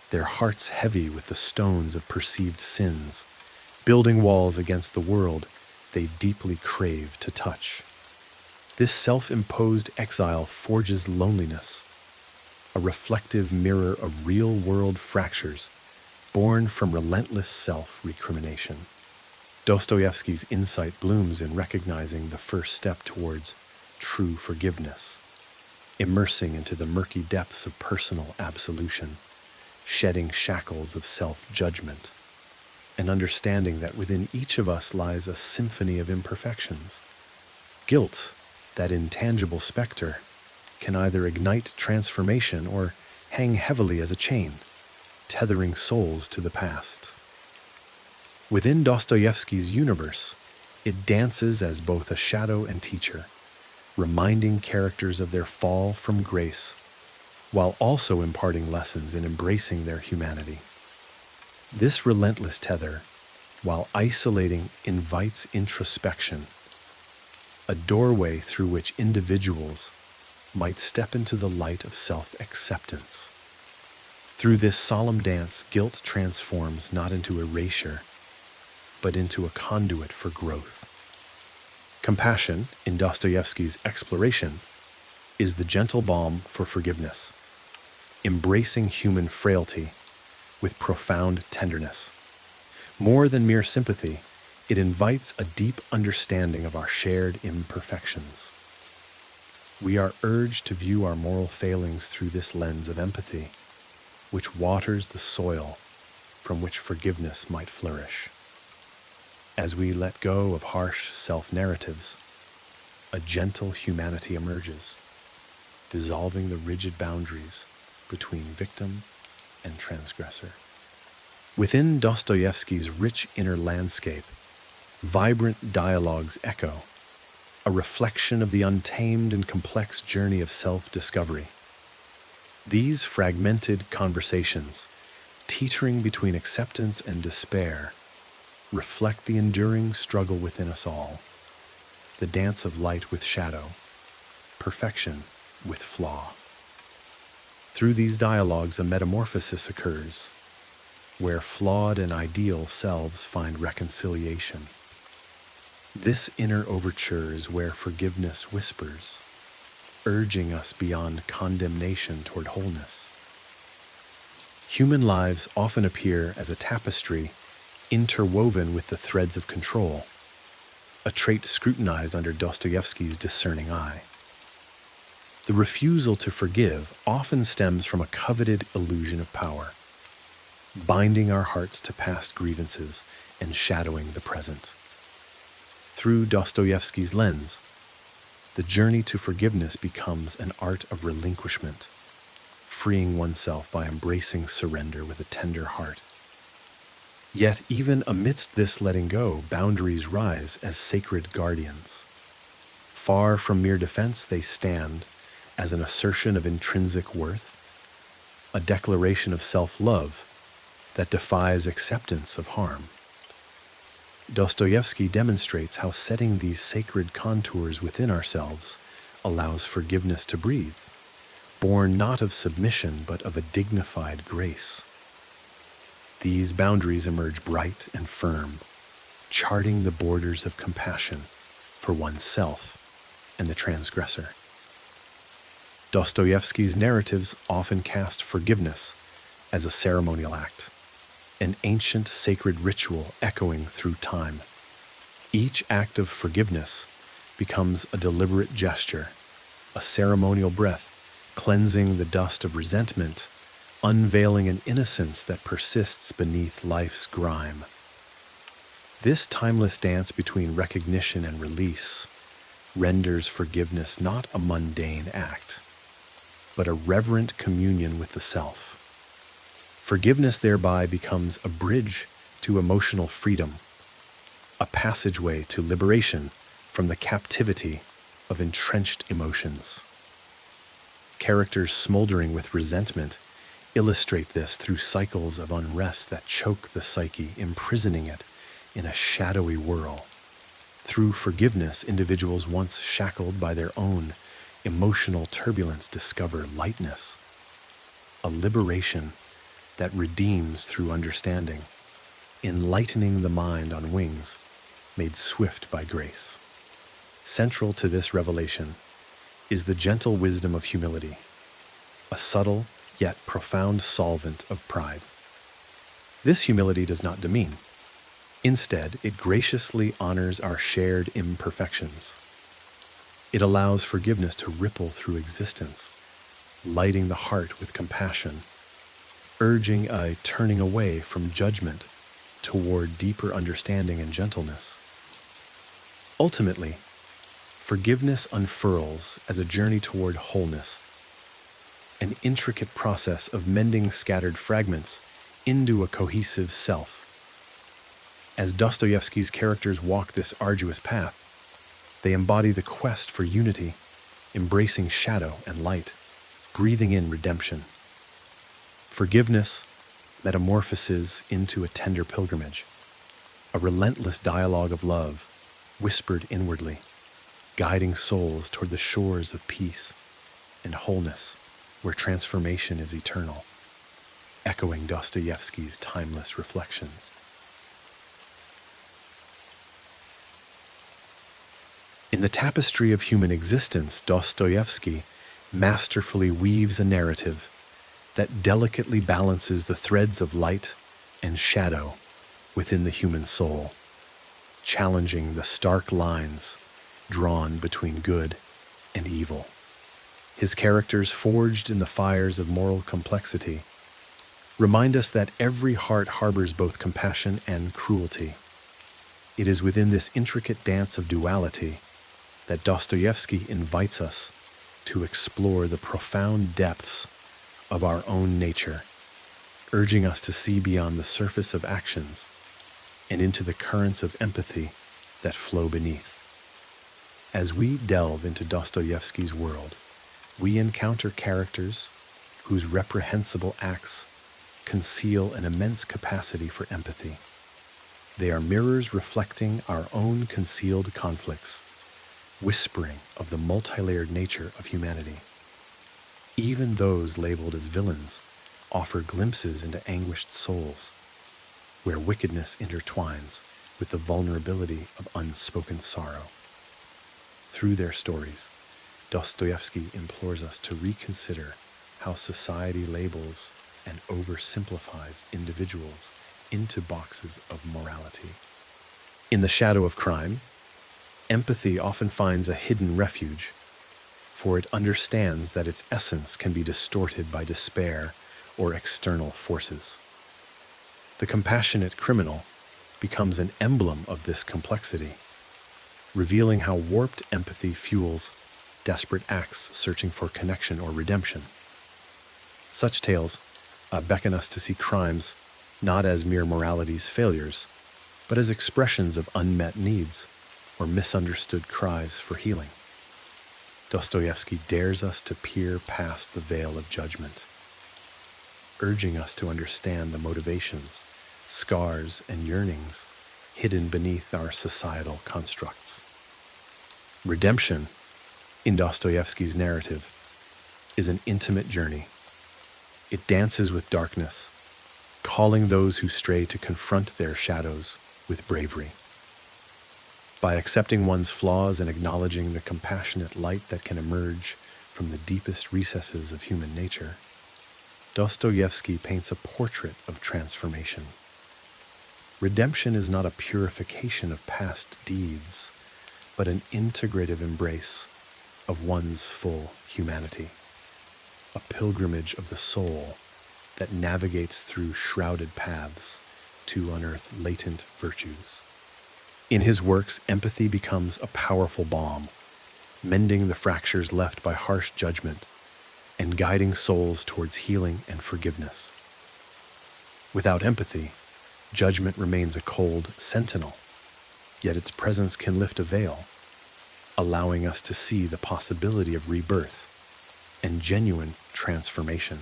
their hearts heavy with the stones of perceived sins, building walls against the world they deeply crave to touch. This self-imposed exile forges loneliness, a reflective mirror of real-world fractures born from relentless self-recrimination. Dostoevsky's insight blooms in recognizing the first step towards true forgiveness, immersing into the murky depths of personal absolution, shedding shackles of self-judgment, and understanding that within each of us lies a symphony of imperfections. Guilt, that intangible specter, can either ignite transformation or hang heavily as a chain, tethering souls to the past. Within Dostoevsky's universe, it dances as both a shadow and teacher, reminding characters of their fall from grace, while also imparting lessons in embracing their humanity. This relentless tether, while isolating, invites introspection, a doorway through which individuals might step into the light of self-acceptance. Through this solemn dance, guilt transforms not into erasure, but into a conduit for growth. Compassion, in Dostoevsky's exploration, is the gentle balm for forgiveness, embracing human frailty with profound tenderness. More than mere sympathy, it invites a deep understanding of our shared imperfections. We are urged to view our moral failings through this lens of empathy, which waters the soil from which forgiveness might flourish. As we let go of harsh self-narratives, a gentle humanity emerges, dissolving the rigid boundaries between victim and transgressor. Within Dostoevsky's rich inner landscape, vibrant dialogues echo, a reflection of the untamed and complex journey of self-discovery. These fragmented conversations, teetering between acceptance and despair, reflect the enduring struggle within us all, the dance of light with shadow, perfection with flaw. Through these dialogues, a metamorphosis occurs, where flawed and ideal selves find reconciliation, This inner overture is where forgiveness whispers, urging us beyond condemnation toward wholeness. Human lives often appear as a tapestry interwoven with the threads of control, a trait scrutinized under Dostoevsky's discerning eye. The refusal to forgive often stems from a coveted illusion of power, binding our hearts to past grievances and shadowing the present. Through Dostoevsky's lens, the journey to forgiveness becomes an art of relinquishment, freeing oneself by embracing surrender with a tender heart. Yet, even amidst this letting go, boundaries rise as sacred guardians. Far from mere defense, they stand as an assertion of intrinsic worth, a declaration of self-love that defies acceptance of harm. Dostoevsky demonstrates how setting these sacred contours within ourselves allows forgiveness to breathe, born not of submission but of a dignified grace. These boundaries emerge bright and firm, charting the borders of compassion for oneself and the transgressor. Dostoevsky's narratives often cast forgiveness as a ceremonial act, an ancient sacred ritual echoing through time. Each act of forgiveness becomes a deliberate gesture, a ceremonial breath, cleansing the dust of resentment, unveiling an innocence that persists beneath life's grime. This timeless dance between recognition and release renders forgiveness not a mundane act, but a reverent communion with the self. Forgiveness thereby becomes a bridge to emotional freedom, a passageway to liberation from the captivity of entrenched emotions. Characters smoldering with resentment illustrate this through cycles of unrest that choke the psyche, imprisoning it in a shadowy whirl. Through forgiveness, individuals once shackled by their own emotional turbulence discover lightness, a liberation that redeems through understanding, enlightening the mind on wings made swift by grace. Central to this revelation is the gentle wisdom of humility, a subtle yet profound solvent of pride. This humility does not demean. Instead, it graciously honors our shared imperfections. It allows forgiveness to ripple through existence, lighting the heart with compassion, urging a turning away from judgment toward deeper understanding and gentleness. Ultimately, forgiveness unfurls as a journey toward wholeness, an intricate process of mending scattered fragments into a cohesive self. As Dostoevsky's characters walk this arduous path, they embody the quest for unity, embracing shadow and light, breathing in redemption. Forgiveness metamorphoses into a tender pilgrimage, a relentless dialogue of love, whispered inwardly, guiding souls toward the shores of peace and wholeness where transformation is eternal, echoing Dostoevsky's timeless reflections. In the tapestry of human existence, Dostoevsky masterfully weaves a narrative that delicately balances the threads of light and shadow within the human soul, challenging the stark lines drawn between good and evil. His characters, forged in the fires of moral complexity, remind us that every heart harbors both compassion and cruelty. It is within this intricate dance of duality that Dostoevsky invites us to explore the profound depths of our own nature, urging us to see beyond the surface of actions and into the currents of empathy that flow beneath. As we delve into Dostoevsky's world, we encounter characters whose reprehensible acts conceal an immense capacity for empathy. They are mirrors reflecting our own concealed conflicts, whispering of the multi-layered nature of humanity. Even those labeled as villains offer glimpses into anguished souls, where wickedness intertwines with the vulnerability of unspoken sorrow. Through their stories, Dostoevsky implores us to reconsider how society labels and oversimplifies individuals into boxes of morality. In the shadow of crime, empathy often finds a hidden refuge, for it understands that its essence can be distorted by despair or external forces. The compassionate criminal becomes an emblem of this complexity, revealing how warped empathy fuels desperate acts searching for connection or redemption. Such tales beckon us to see crimes not as mere morality's failures, but as expressions of unmet needs or misunderstood cries for healing. Dostoevsky dares us to peer past the veil of judgment, urging us to understand the motivations, scars, and yearnings hidden beneath our societal constructs. Redemption, in Dostoevsky's narrative, is an intimate journey. It dances with darkness, calling those who stray to confront their shadows with bravery. By accepting one's flaws and acknowledging the compassionate light that can emerge from the deepest recesses of human nature, Dostoevsky paints a portrait of transformation. Redemption is not a purification of past deeds, but an integrative embrace of one's full humanity, a pilgrimage of the soul that navigates through shrouded paths to unearth latent virtues. In his works, empathy becomes a powerful balm, mending the fractures left by harsh judgment and guiding souls towards healing and forgiveness. Without empathy, judgment remains a cold sentinel, yet its presence can lift a veil, allowing us to see the possibility of rebirth and genuine transformation.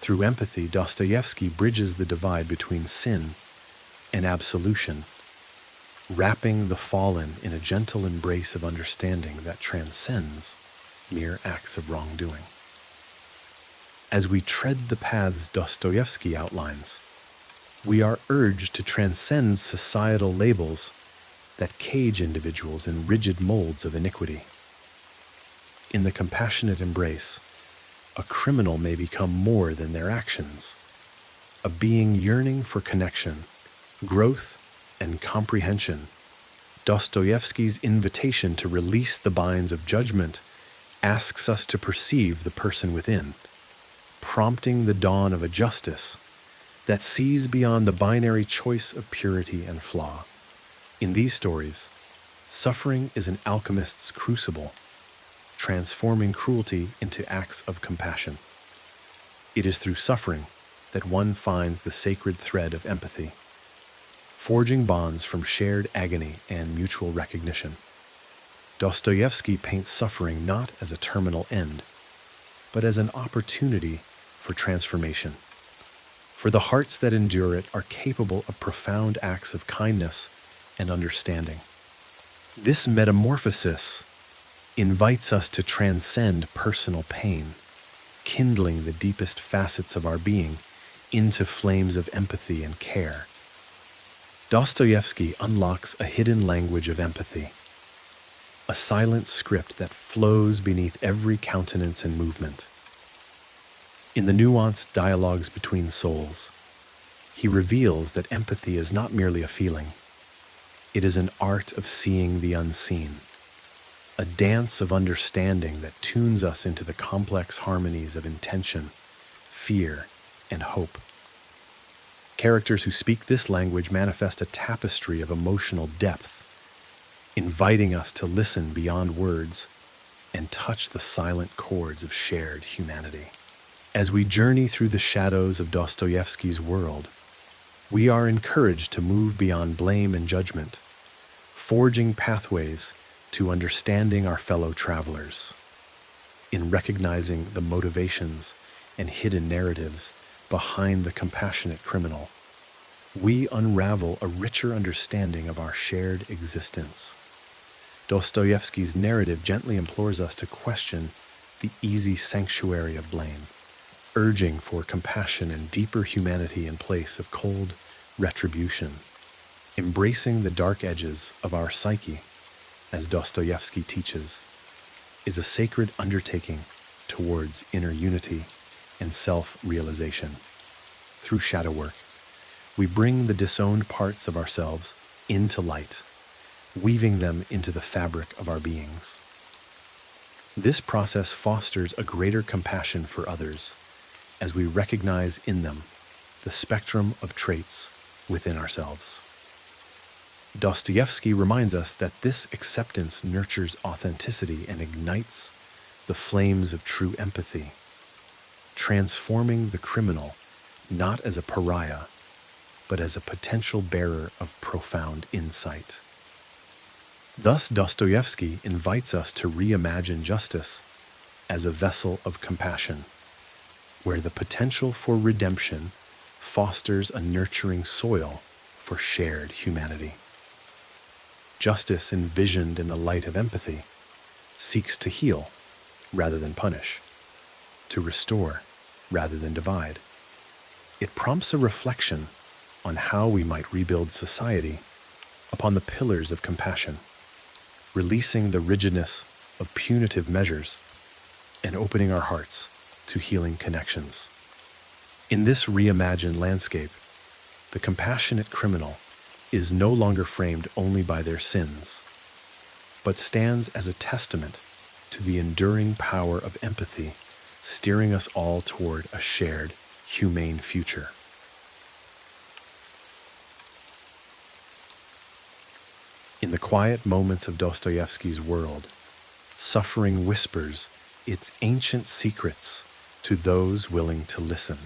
Through empathy, Dostoevsky bridges the divide between sin and absolution, wrapping the fallen in a gentle embrace of understanding that transcends mere acts of wrongdoing. As we tread the paths Dostoevsky outlines, we are urged to transcend societal labels that cage individuals in rigid molds of iniquity. In the compassionate embrace, a criminal may become more than their actions, a being yearning for connection, growth, and comprehension. Dostoevsky's invitation to release the binds of judgment asks us to perceive the person within, prompting the dawn of a justice that sees beyond the binary choice of purity and flaw. In these stories, suffering is an alchemist's crucible, transforming cruelty into acts of compassion. It is through suffering that one finds the sacred thread of empathy, forging bonds from shared agony and mutual recognition. Dostoevsky paints suffering not as a terminal end, but as an opportunity for transformation. For the hearts that endure it are capable of profound acts of kindness and understanding. This metamorphosis invites us to transcend personal pain, kindling the deepest facets of our being into flames of empathy and care. Dostoevsky unlocks a hidden language of empathy, a silent script that flows beneath every countenance and movement. In the nuanced dialogues between souls, he reveals that empathy is not merely a feeling. It is an art of seeing the unseen, a dance of understanding that tunes us into the complex harmonies of intention, fear, and hope. Characters who speak this language manifest a tapestry of emotional depth, inviting us to listen beyond words and touch the silent chords of shared humanity. As we journey through the shadows of Dostoevsky's world, we are encouraged to move beyond blame and judgment, forging pathways to understanding our fellow travelers. In recognizing the motivations and hidden narratives behind the compassionate criminal, we unravel a richer understanding of our shared existence. Dostoevsky's narrative gently implores us to question the easy sanctuary of blame, urging for compassion and deeper humanity in place of cold retribution. Embracing the dark edges of our psyche, as Dostoevsky teaches, is a sacred undertaking towards inner unity and self-realization. Through shadow work, we bring the disowned parts of ourselves into light, weaving them into the fabric of our beings. This process fosters a greater compassion for others as we recognize in them the spectrum of traits within ourselves. Dostoevsky reminds us that this acceptance nurtures authenticity and ignites the flames of true empathy, transforming the criminal not as a pariah, but as a potential bearer of profound insight. Thus, Dostoevsky invites us to reimagine justice as a vessel of compassion, where the potential for redemption fosters a nurturing soil for shared humanity. Justice, envisioned in the light of empathy, seeks to heal rather than punish, to restore rather than divide. It prompts a reflection on how we might rebuild society upon the pillars of compassion, releasing the rigidness of punitive measures and opening our hearts to healing connections. In this reimagined landscape, the compassionate criminal is no longer framed only by their sins, but stands as a testament to the enduring power of empathy, steering us all toward a shared, humane future. In the quiet moments of Dostoevsky's world, suffering whispers its ancient secrets to those willing to listen.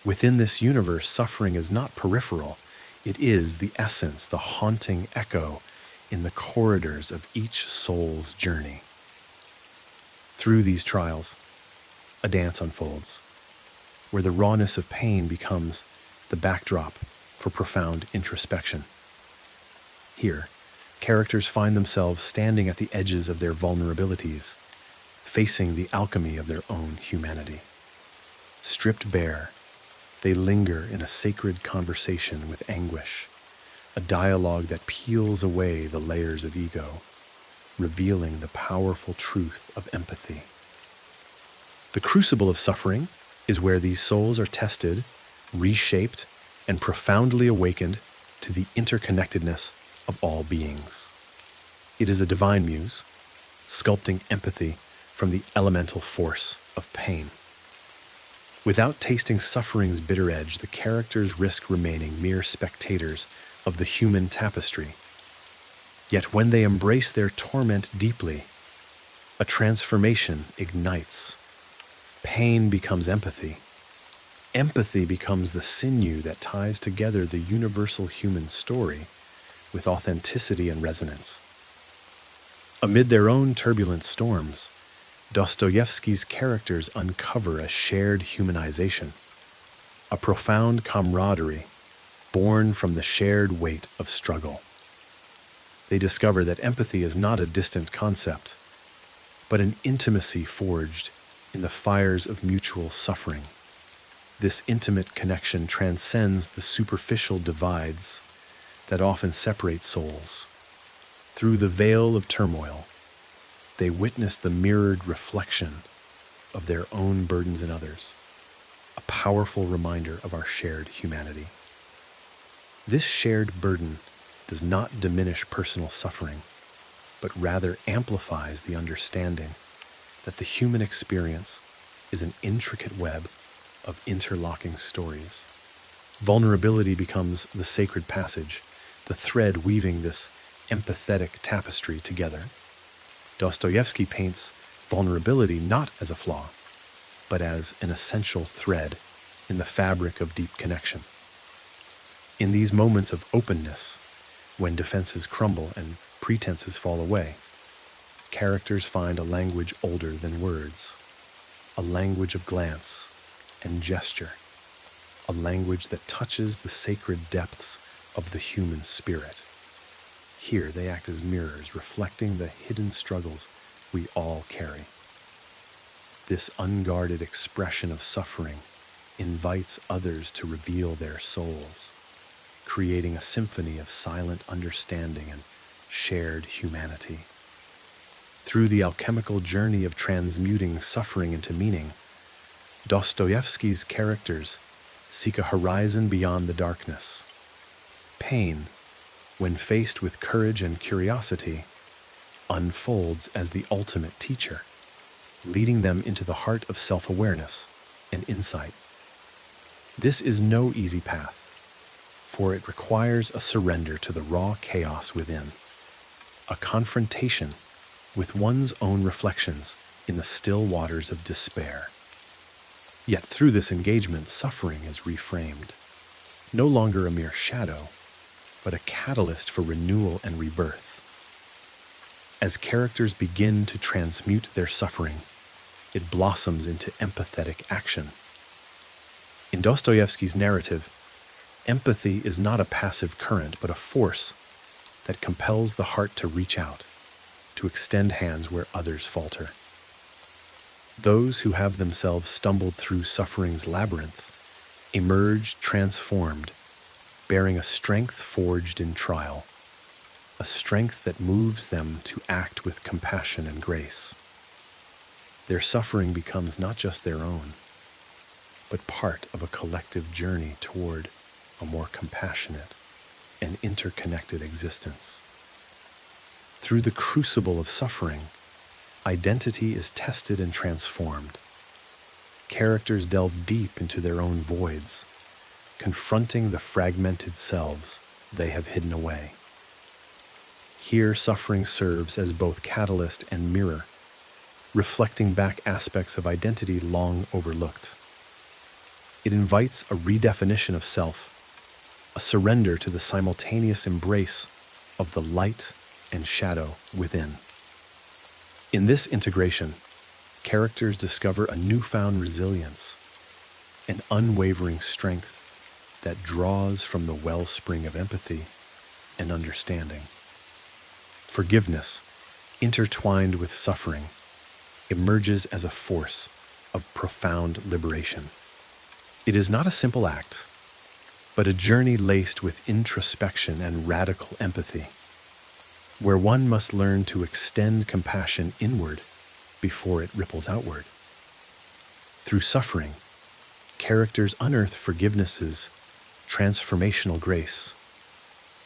Within this universe, suffering is not peripheral. It is the essence, the haunting echo in the corridors of each soul's journey. Through these trials, a dance unfolds, where the rawness of pain becomes the backdrop for profound introspection. Here, characters find themselves standing at the edges of their vulnerabilities, facing the alchemy of their own humanity. Stripped bare, they linger in a sacred conversation with anguish, a dialogue that peels away the layers of ego, revealing the powerful truth of empathy. The crucible of suffering is where these souls are tested, reshaped, and profoundly awakened to the interconnectedness of all beings. It is a divine muse, sculpting empathy from the elemental force of pain. Without tasting suffering's bitter edge, the characters risk remaining mere spectators of the human tapestry. Yet when they embrace their torment deeply, a transformation ignites. Pain becomes empathy. Empathy becomes the sinew that ties together the universal human story with authenticity and resonance. Amid their own turbulent storms, Dostoevsky's characters uncover a shared humanization, a profound camaraderie born from the shared weight of struggle. They discover that empathy is not a distant concept, but an intimacy forged in the fires of mutual suffering. This intimate connection transcends the superficial divides that often separate souls. Through the veil of turmoil, they witness the mirrored reflection of their own burdens in others, a powerful reminder of our shared humanity. This shared burden does not diminish personal suffering, but rather amplifies the understanding that the human experience is an intricate web of interlocking stories. Vulnerability becomes the sacred passage, the thread weaving this empathetic tapestry together. Dostoevsky paints vulnerability not as a flaw, but as an essential thread in the fabric of deep connection. In these moments of openness, when defenses crumble and pretenses fall away, characters find a language older than words, a language of glance and gesture, a language that touches the sacred depths of the human spirit. Here they act as mirrors, reflecting the hidden struggles we all carry. This unguarded expression of suffering invites others to reveal their souls, creating a symphony of silent understanding and shared humanity. Through the alchemical journey of transmuting suffering into meaning, Dostoevsky's characters seek a horizon beyond the darkness. Pain, when faced with courage and curiosity, unfolds as the ultimate teacher, leading them into the heart of self-awareness and insight. This is no easy path, for it requires a surrender to the raw chaos within, a confrontation with one's own reflections in the still waters of despair. Yet through this engagement, suffering is reframed, no longer a mere shadow, but a catalyst for renewal and rebirth. As characters begin to transmute their suffering, it blossoms into empathetic action. In Dostoevsky's narrative, empathy is not a passive current, but a force that compels the heart to reach out, to extend hands where others falter. Those who have themselves stumbled through suffering's labyrinth emerge transformed, bearing a strength forged in trial, a strength that moves them to act with compassion and grace. Their suffering becomes not just their own, but part of a collective journey toward a more compassionate and interconnected existence. Through the crucible of suffering, identity is tested and transformed. Characters delve deep into their own voids, confronting the fragmented selves they have hidden away. Here, suffering serves as both catalyst and mirror, reflecting back aspects of identity long overlooked. It invites a redefinition of self, a surrender to the simultaneous embrace of the light and shadow within. In this integration, characters discover a newfound resilience, an unwavering strength that draws from the wellspring of empathy and understanding. Forgiveness, intertwined with suffering, emerges as a force of profound liberation. It is not a simple act, but a journey laced with introspection and radical empathy, where one must learn to extend compassion inward before it ripples outward. Through suffering, characters unearth forgiveness's transformational grace,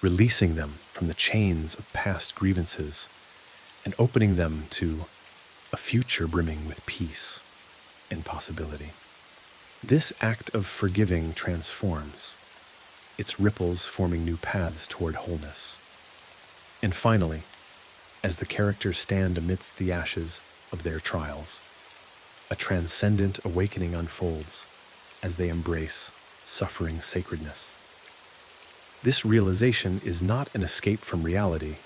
releasing them from the chains of past grievances and opening them to a future brimming with peace and possibility. This act of forgiving transforms, its ripples forming new paths toward wholeness. And finally, as the characters stand amidst the ashes of their trials, a transcendent awakening unfolds as they embrace suffering's sacredness. This realization is not an escape from reality,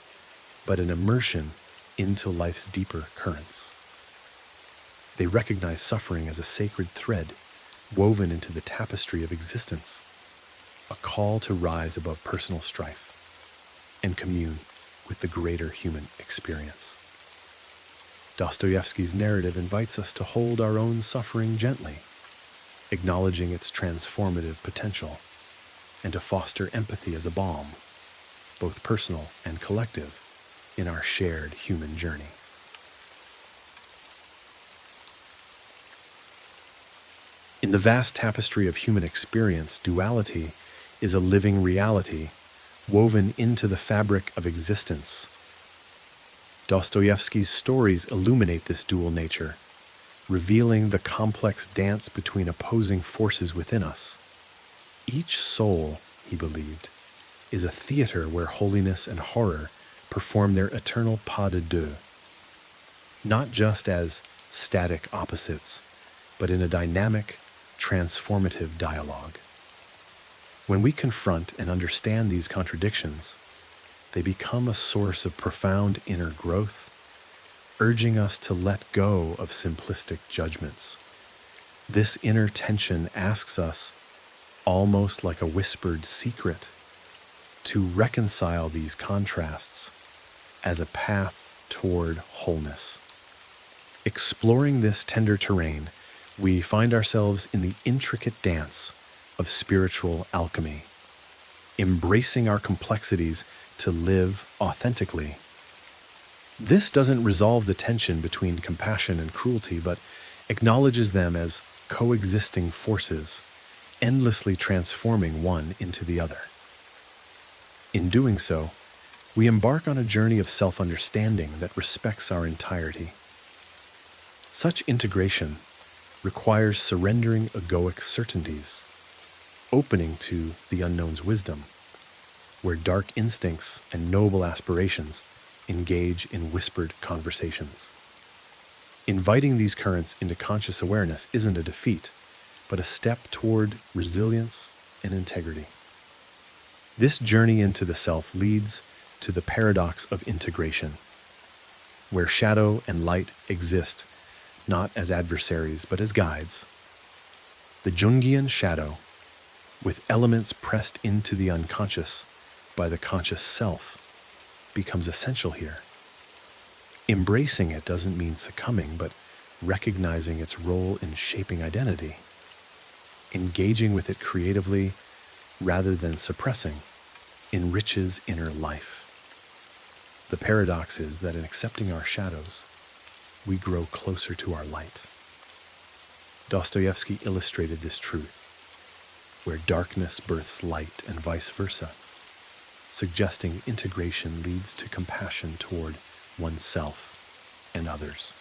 but an immersion into life's deeper currents. They recognize suffering as a sacred thread woven into the tapestry of existence, a call to rise above personal strife and commune with the greater human experience. Dostoevsky's narrative invites us to hold our own suffering gently, acknowledging its transformative potential, and to foster empathy as a balm, both personal and collective, in our shared human journey. In the vast tapestry of human experience, duality is a living reality woven into the fabric of existence. Dostoevsky's stories illuminate this dual nature, revealing the complex dance between opposing forces within us. Each soul, he believed, is a theater where holiness and horror perform their eternal pas de deux, not just as static opposites, but in a dynamic, transformative dialogue. When we confront and understand these contradictions, they become a source of profound inner growth, urging us to let go of simplistic judgments. This inner tension asks us, almost like a whispered secret, to reconcile these contrasts as a path toward wholeness. Exploring this tender terrain, we find ourselves in the intricate dance of spiritual alchemy, embracing our complexities to live authentically. This doesn't resolve the tension between compassion and cruelty, but acknowledges them as coexisting forces, endlessly transforming one into the other. In doing so, we embark on a journey of self-understanding that respects our entirety. Such integration requires surrendering egoic certainties, opening to the unknown's wisdom, where dark instincts and noble aspirations engage in whispered conversations. Inviting these currents into conscious awareness isn't a defeat, but a step toward resilience and integrity. This journey into the self leads to the paradox of integration, where shadow and light exist not as adversaries but as guides. The Jungian shadow, with elements pressed into the unconscious by the conscious self, becomes essential here. Embracing it doesn't mean succumbing, but recognizing its role in shaping identity. Engaging with it creatively rather than suppressing enriches inner life. The paradox is that in accepting our shadows, we grow closer to our light. Dostoevsky illustrated this truth, where darkness births light and vice versa, suggesting integration leads to compassion toward oneself and others.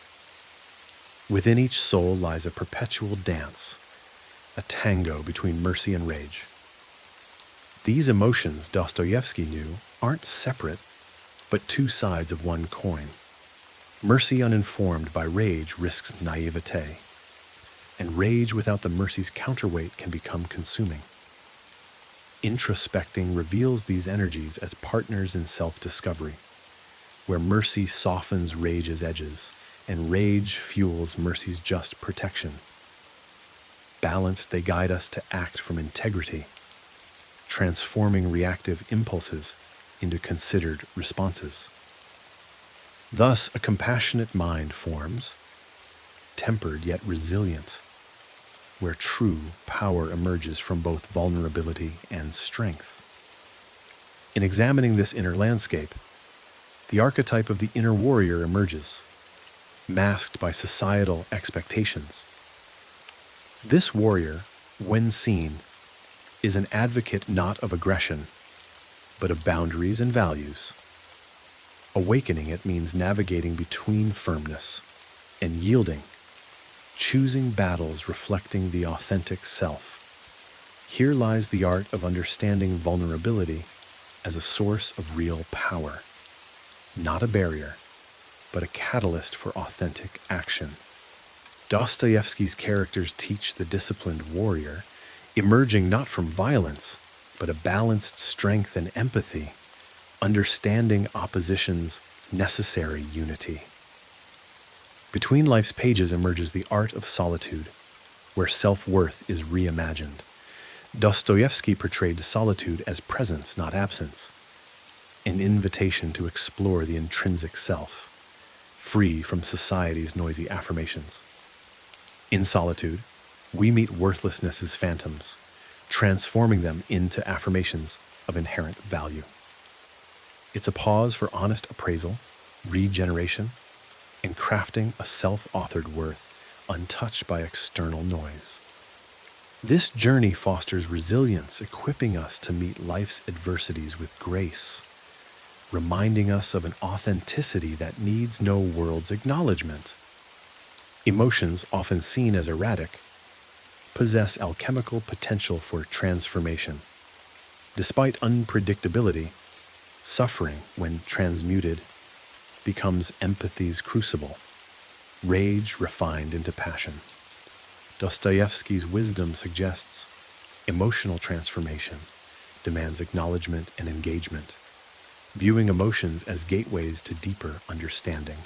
Within each soul lies a perpetual dance, a tango between mercy and rage. These emotions, Dostoevsky knew, aren't separate, but two sides of one coin. Mercy uninformed by rage risks naivete, and rage without the mercy's counterweight can become consuming. Introspecting reveals these energies as partners in self-discovery, where mercy softens rage's edges, and rage fuels mercy's just protection. Balanced, they guide us to act from integrity, transforming reactive impulses into considered responses. Thus, a compassionate mind forms, tempered yet resilient, where true power emerges from both vulnerability and strength. In examining this inner landscape, the archetype of the inner warrior emerges, masked by societal expectations. This warrior, when seen, is an advocate not of aggression, but of boundaries and values. Awakening it means navigating between firmness and yielding, choosing battles reflecting the authentic self. Here lies the art of understanding vulnerability as a source of real power, not a barrier, but a catalyst for authentic action. Dostoevsky's characters teach the disciplined warrior, emerging not from violence, but a balanced strength and empathy, understanding opposition's necessary unity. Between life's pages emerges the art of solitude, where self-worth is reimagined. Dostoevsky portrayed solitude as presence, not absence, an invitation to explore the intrinsic self, free from society's noisy affirmations. In solitude, we meet worthlessness's phantoms, transforming them into affirmations of inherent value. It's a pause for honest appraisal, regeneration, and crafting a self-authored worth untouched by external noise. This journey fosters resilience, equipping us to meet life's adversities with grace, reminding us of an authenticity that needs no world's acknowledgement. Emotions, often seen as erratic, possess alchemical potential for transformation. Despite unpredictability, suffering, when transmuted, becomes empathy's crucible, rage refined into passion. Dostoevsky's wisdom suggests emotional transformation demands acknowledgement and engagement, viewing emotions as gateways to deeper understanding.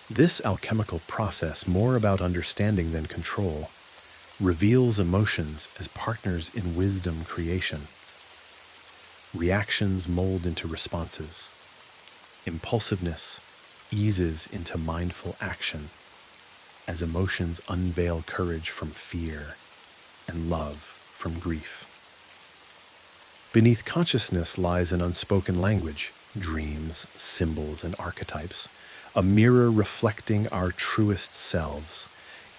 This alchemical process, more about understanding than control, reveals emotions as partners in wisdom creation. Reactions mold into responses. Impulsiveness eases into mindful action as emotions unveil courage from fear and love from grief. Beneath consciousness lies an unspoken language, dreams, symbols, and archetypes, a mirror reflecting our truest selves,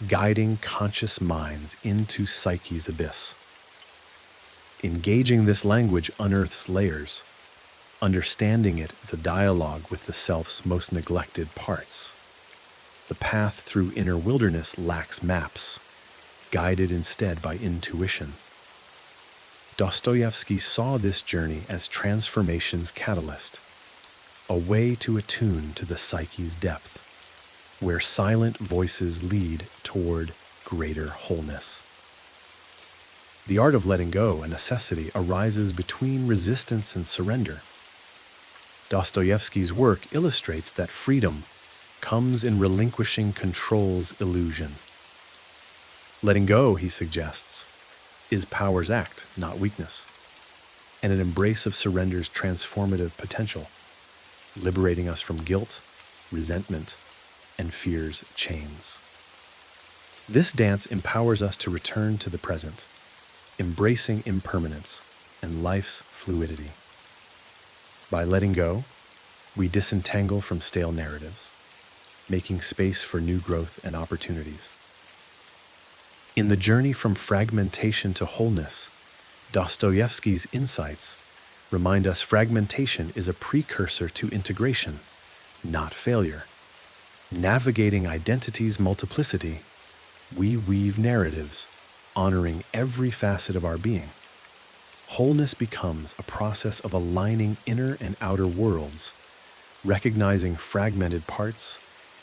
guiding conscious minds into psyche's abyss. Engaging this language unearths layers. Understanding it is a dialogue with the self's most neglected parts. The path through inner wilderness lacks maps, guided instead by intuition. Dostoevsky saw this journey as transformation's catalyst, a way to attune to the psyche's depth, where silent voices lead toward greater wholeness. The art of letting go, a necessity, arises between resistance and surrender. Dostoevsky's work illustrates that freedom comes in relinquishing control's illusion. Letting go, he suggests, is power's act, not weakness, and an embrace of surrender's transformative potential, liberating us from guilt, resentment, and fear's chains. This dance empowers us to return to the present, embracing impermanence and life's fluidity. By letting go, we disentangle from stale narratives, making space for new growth and opportunities. In the journey from fragmentation to wholeness, Dostoevsky's insights remind us fragmentation is a precursor to integration, not failure. Navigating identity's multiplicity, we weave narratives, honoring every facet of our being. Wholeness becomes a process of aligning inner and outer worlds, recognizing fragmented parts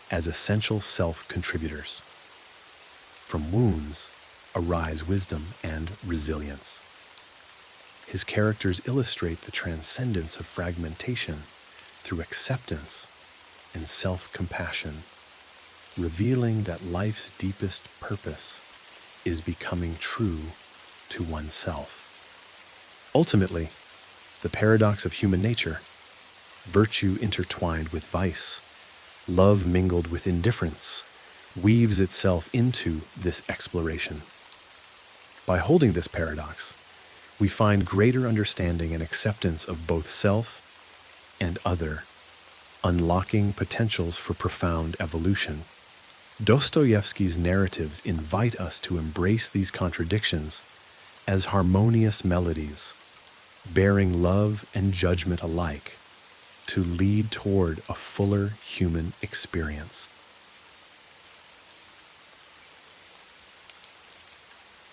as essential self-contributors. From wounds arise wisdom and resilience. His characters illustrate the transcendence of fragmentation through acceptance and self-compassion, revealing that life's deepest purpose is becoming true to oneself. Ultimately, the paradox of human nature, virtue intertwined with vice, love mingled with indifference, weaves itself into this exploration. By holding this paradox, we find greater understanding and acceptance of both self and other, unlocking potentials for profound evolution. Dostoevsky's narratives invite us to embrace these contradictions as harmonious melodies, bearing love and judgment alike, to lead toward a fuller human experience.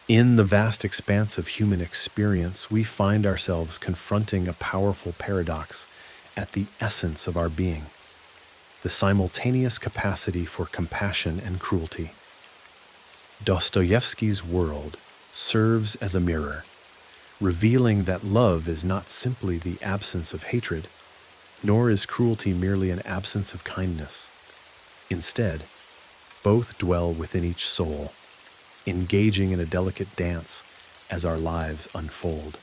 In the vast expanse of human experience, we find ourselves confronting a powerful paradox at the essence of our being, the simultaneous capacity for compassion and cruelty. Dostoevsky's world serves as a mirror, revealing that love is not simply the absence of hatred, nor is cruelty merely an absence of kindness. Instead, both dwell within each soul, engaging in a delicate dance as our lives unfold.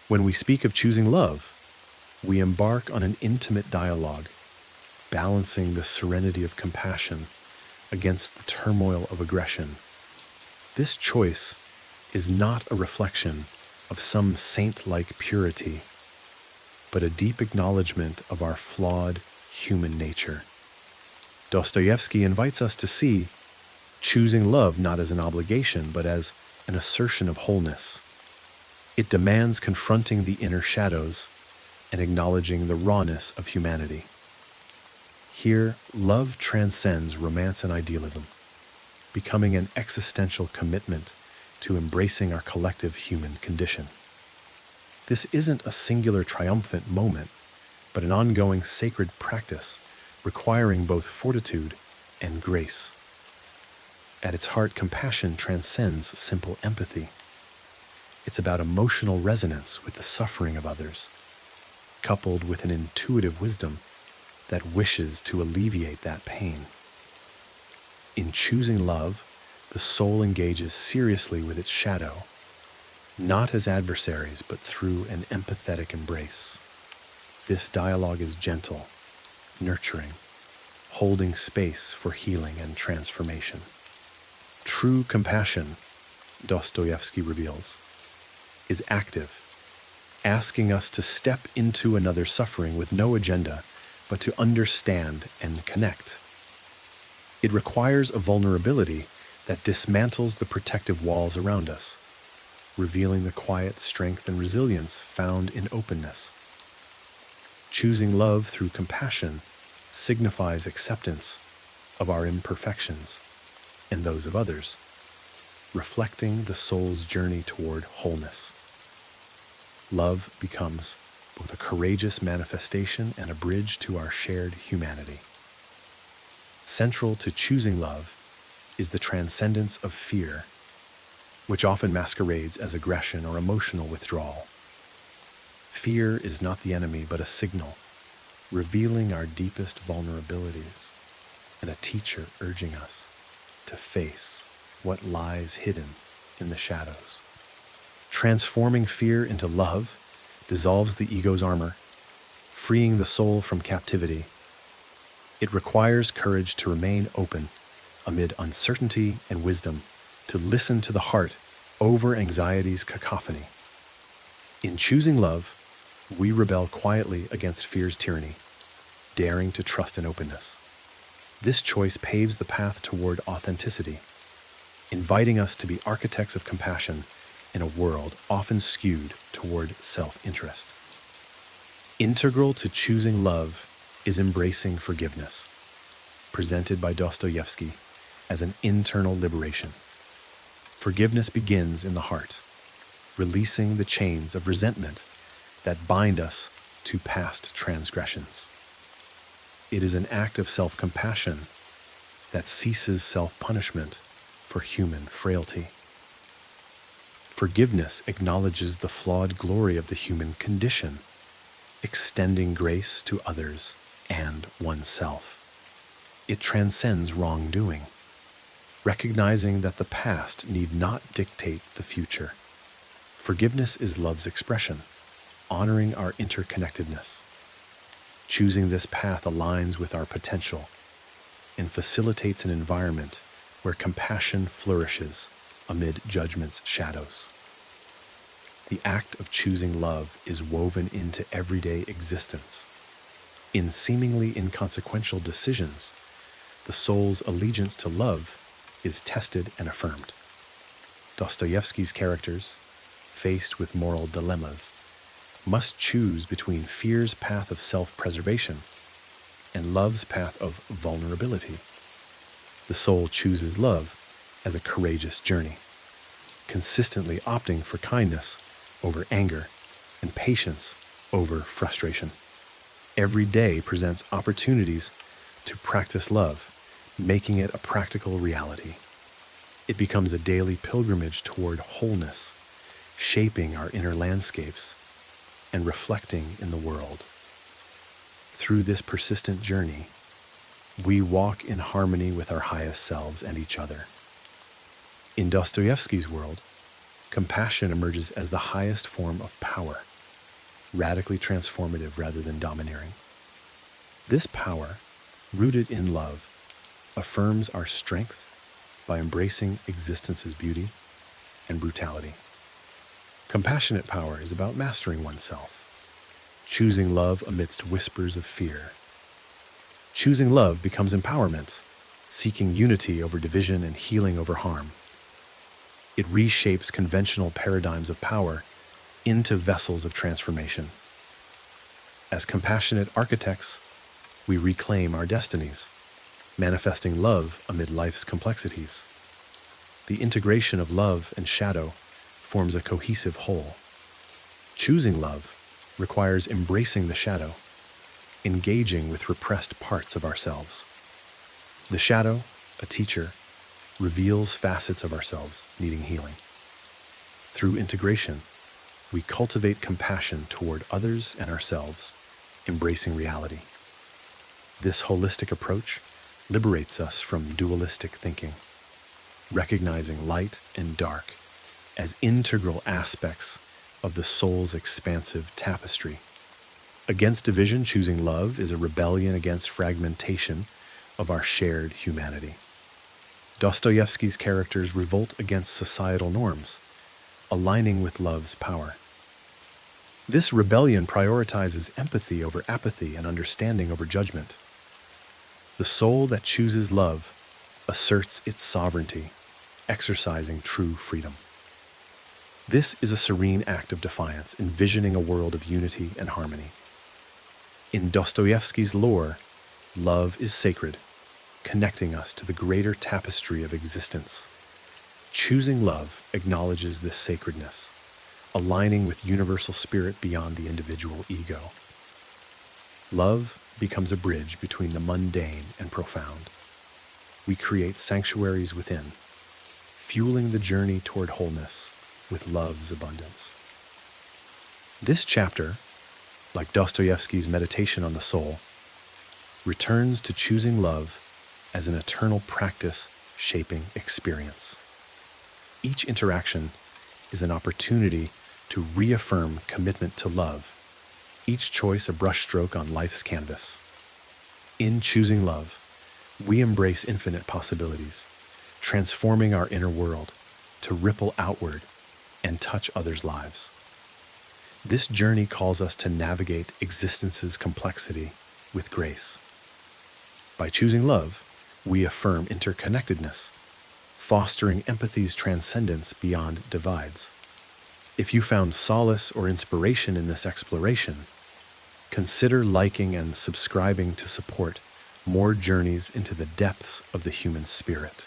When we speak of choosing love, we embark on an intimate dialogue, balancing the serenity of compassion against the turmoil of aggression. This choice is not a reflection of some saint-like purity, but a deep acknowledgement of our flawed human nature. Dostoevsky invites us to see choosing love not as an obligation, but as an assertion of wholeness. It demands confronting the inner shadows and acknowledging the rawness of humanity. Here, love transcends romance and idealism, becoming an existential commitment to embracing our collective human condition. This isn't a singular triumphant moment, but an ongoing sacred practice requiring both fortitude and grace. At its heart, compassion transcends simple empathy. It's about emotional resonance with the suffering of others, coupled with an intuitive wisdom that wishes to alleviate that pain. In choosing love, the soul engages seriously with its shadow, not as adversaries, but through an empathetic embrace. This dialogue is gentle, nurturing, holding space for healing and transformation. True compassion, Dostoevsky reveals, is active, asking us to step into another suffering with no agenda, but to understand and connect. It requires a vulnerability that dismantles the protective walls around us, revealing the quiet strength and resilience found in openness. Choosing love through compassion signifies acceptance of our imperfections and those of others, reflecting the soul's journey toward wholeness. Love becomes both a courageous manifestation and a bridge to our shared humanity. Central to choosing love is the transcendence of fear, which often masquerades as aggression or emotional withdrawal. Fear is not the enemy, but a signal, revealing our deepest vulnerabilities, and a teacher urging us to face what lies hidden in the shadows. Transforming fear into love dissolves the ego's armor, freeing the soul from captivity. It requires courage to remain open amid uncertainty and wisdom, to listen to the heart over anxiety's cacophony. In choosing love, we rebel quietly against fear's tyranny, daring to trust in openness. This choice paves the path toward authenticity, inviting us to be architects of compassion in a world often skewed toward self-interest. Integral to choosing love is embracing forgiveness, presented by Dostoevsky as an internal liberation. Forgiveness begins in the heart, releasing the chains of resentment that bind us to past transgressions. It is an act of self-compassion that ceases self-punishment for human frailty. Forgiveness acknowledges the flawed glory of the human condition, extending grace to others and oneself. It transcends wrongdoing, recognizing that the past need not dictate the future. Forgiveness is love's expression, honoring our interconnectedness. Choosing this path aligns with our potential and facilitates an environment where compassion flourishes amid judgment's shadows. The act of choosing love is woven into everyday existence. In seemingly inconsequential decisions, the soul's allegiance to love is tested and affirmed. Dostoevsky's characters, faced with moral dilemmas, must choose between fear's path of self-preservation and love's path of vulnerability. The soul chooses love as a courageous journey, consistently opting for kindness over anger and patience over frustration. Every day presents opportunities to practice love, making it a practical reality. It becomes a daily pilgrimage toward wholeness, shaping our inner landscapes and reflecting in the world. Through this persistent journey, we walk in harmony with our highest selves and each other. In Dostoevsky's world, compassion emerges as the highest form of power, radically transformative rather than domineering. This power, rooted in love, affirms our strength by embracing existence's beauty and brutality. Compassionate power is about mastering oneself, choosing love amidst whispers of fear. Choosing love becomes empowerment, seeking unity over division and healing over harm. It reshapes conventional paradigms of power into vessels of transformation. As compassionate architects, we reclaim our destinies, manifesting love amid life's complexities. The integration of love and shadow forms a cohesive whole. Choosing love requires embracing the shadow, engaging with repressed parts of ourselves. The shadow, a teacher, reveals facets of ourselves needing healing. Through integration, we cultivate compassion toward others and ourselves, embracing reality. This holistic approach liberates us from dualistic thinking, recognizing light and dark as integral aspects of the soul's expansive tapestry. Against division, choosing love is a rebellion against fragmentation of our shared humanity. Dostoevsky's characters revolt against societal norms, aligning with love's power. This rebellion prioritizes empathy over apathy and understanding over judgment. The soul that chooses love asserts its sovereignty, exercising true freedom. This is a serene act of defiance, envisioning a world of unity and harmony. In Dostoevsky's lore, love is sacred, connecting us to the greater tapestry of existence. Choosing love acknowledges this sacredness, aligning with universal spirit beyond the individual ego. Love becomes a bridge between the mundane and profound. We create sanctuaries within, fueling the journey toward wholeness with love's abundance. This chapter, like Dostoevsky's Meditation on the Soul, returns to choosing love as an eternal practice shaping experience. Each interaction is an opportunity to reaffirm commitment to love, each choice a brushstroke on life's canvas. In choosing love, we embrace infinite possibilities, transforming our inner world to ripple outward and touch others' lives. This journey calls us to navigate existence's complexity with grace. By choosing love, we affirm interconnectedness, fostering empathy's transcendence beyond divides. If you found solace or inspiration in this exploration, consider liking and subscribing to support more journeys into the depths of the human spirit.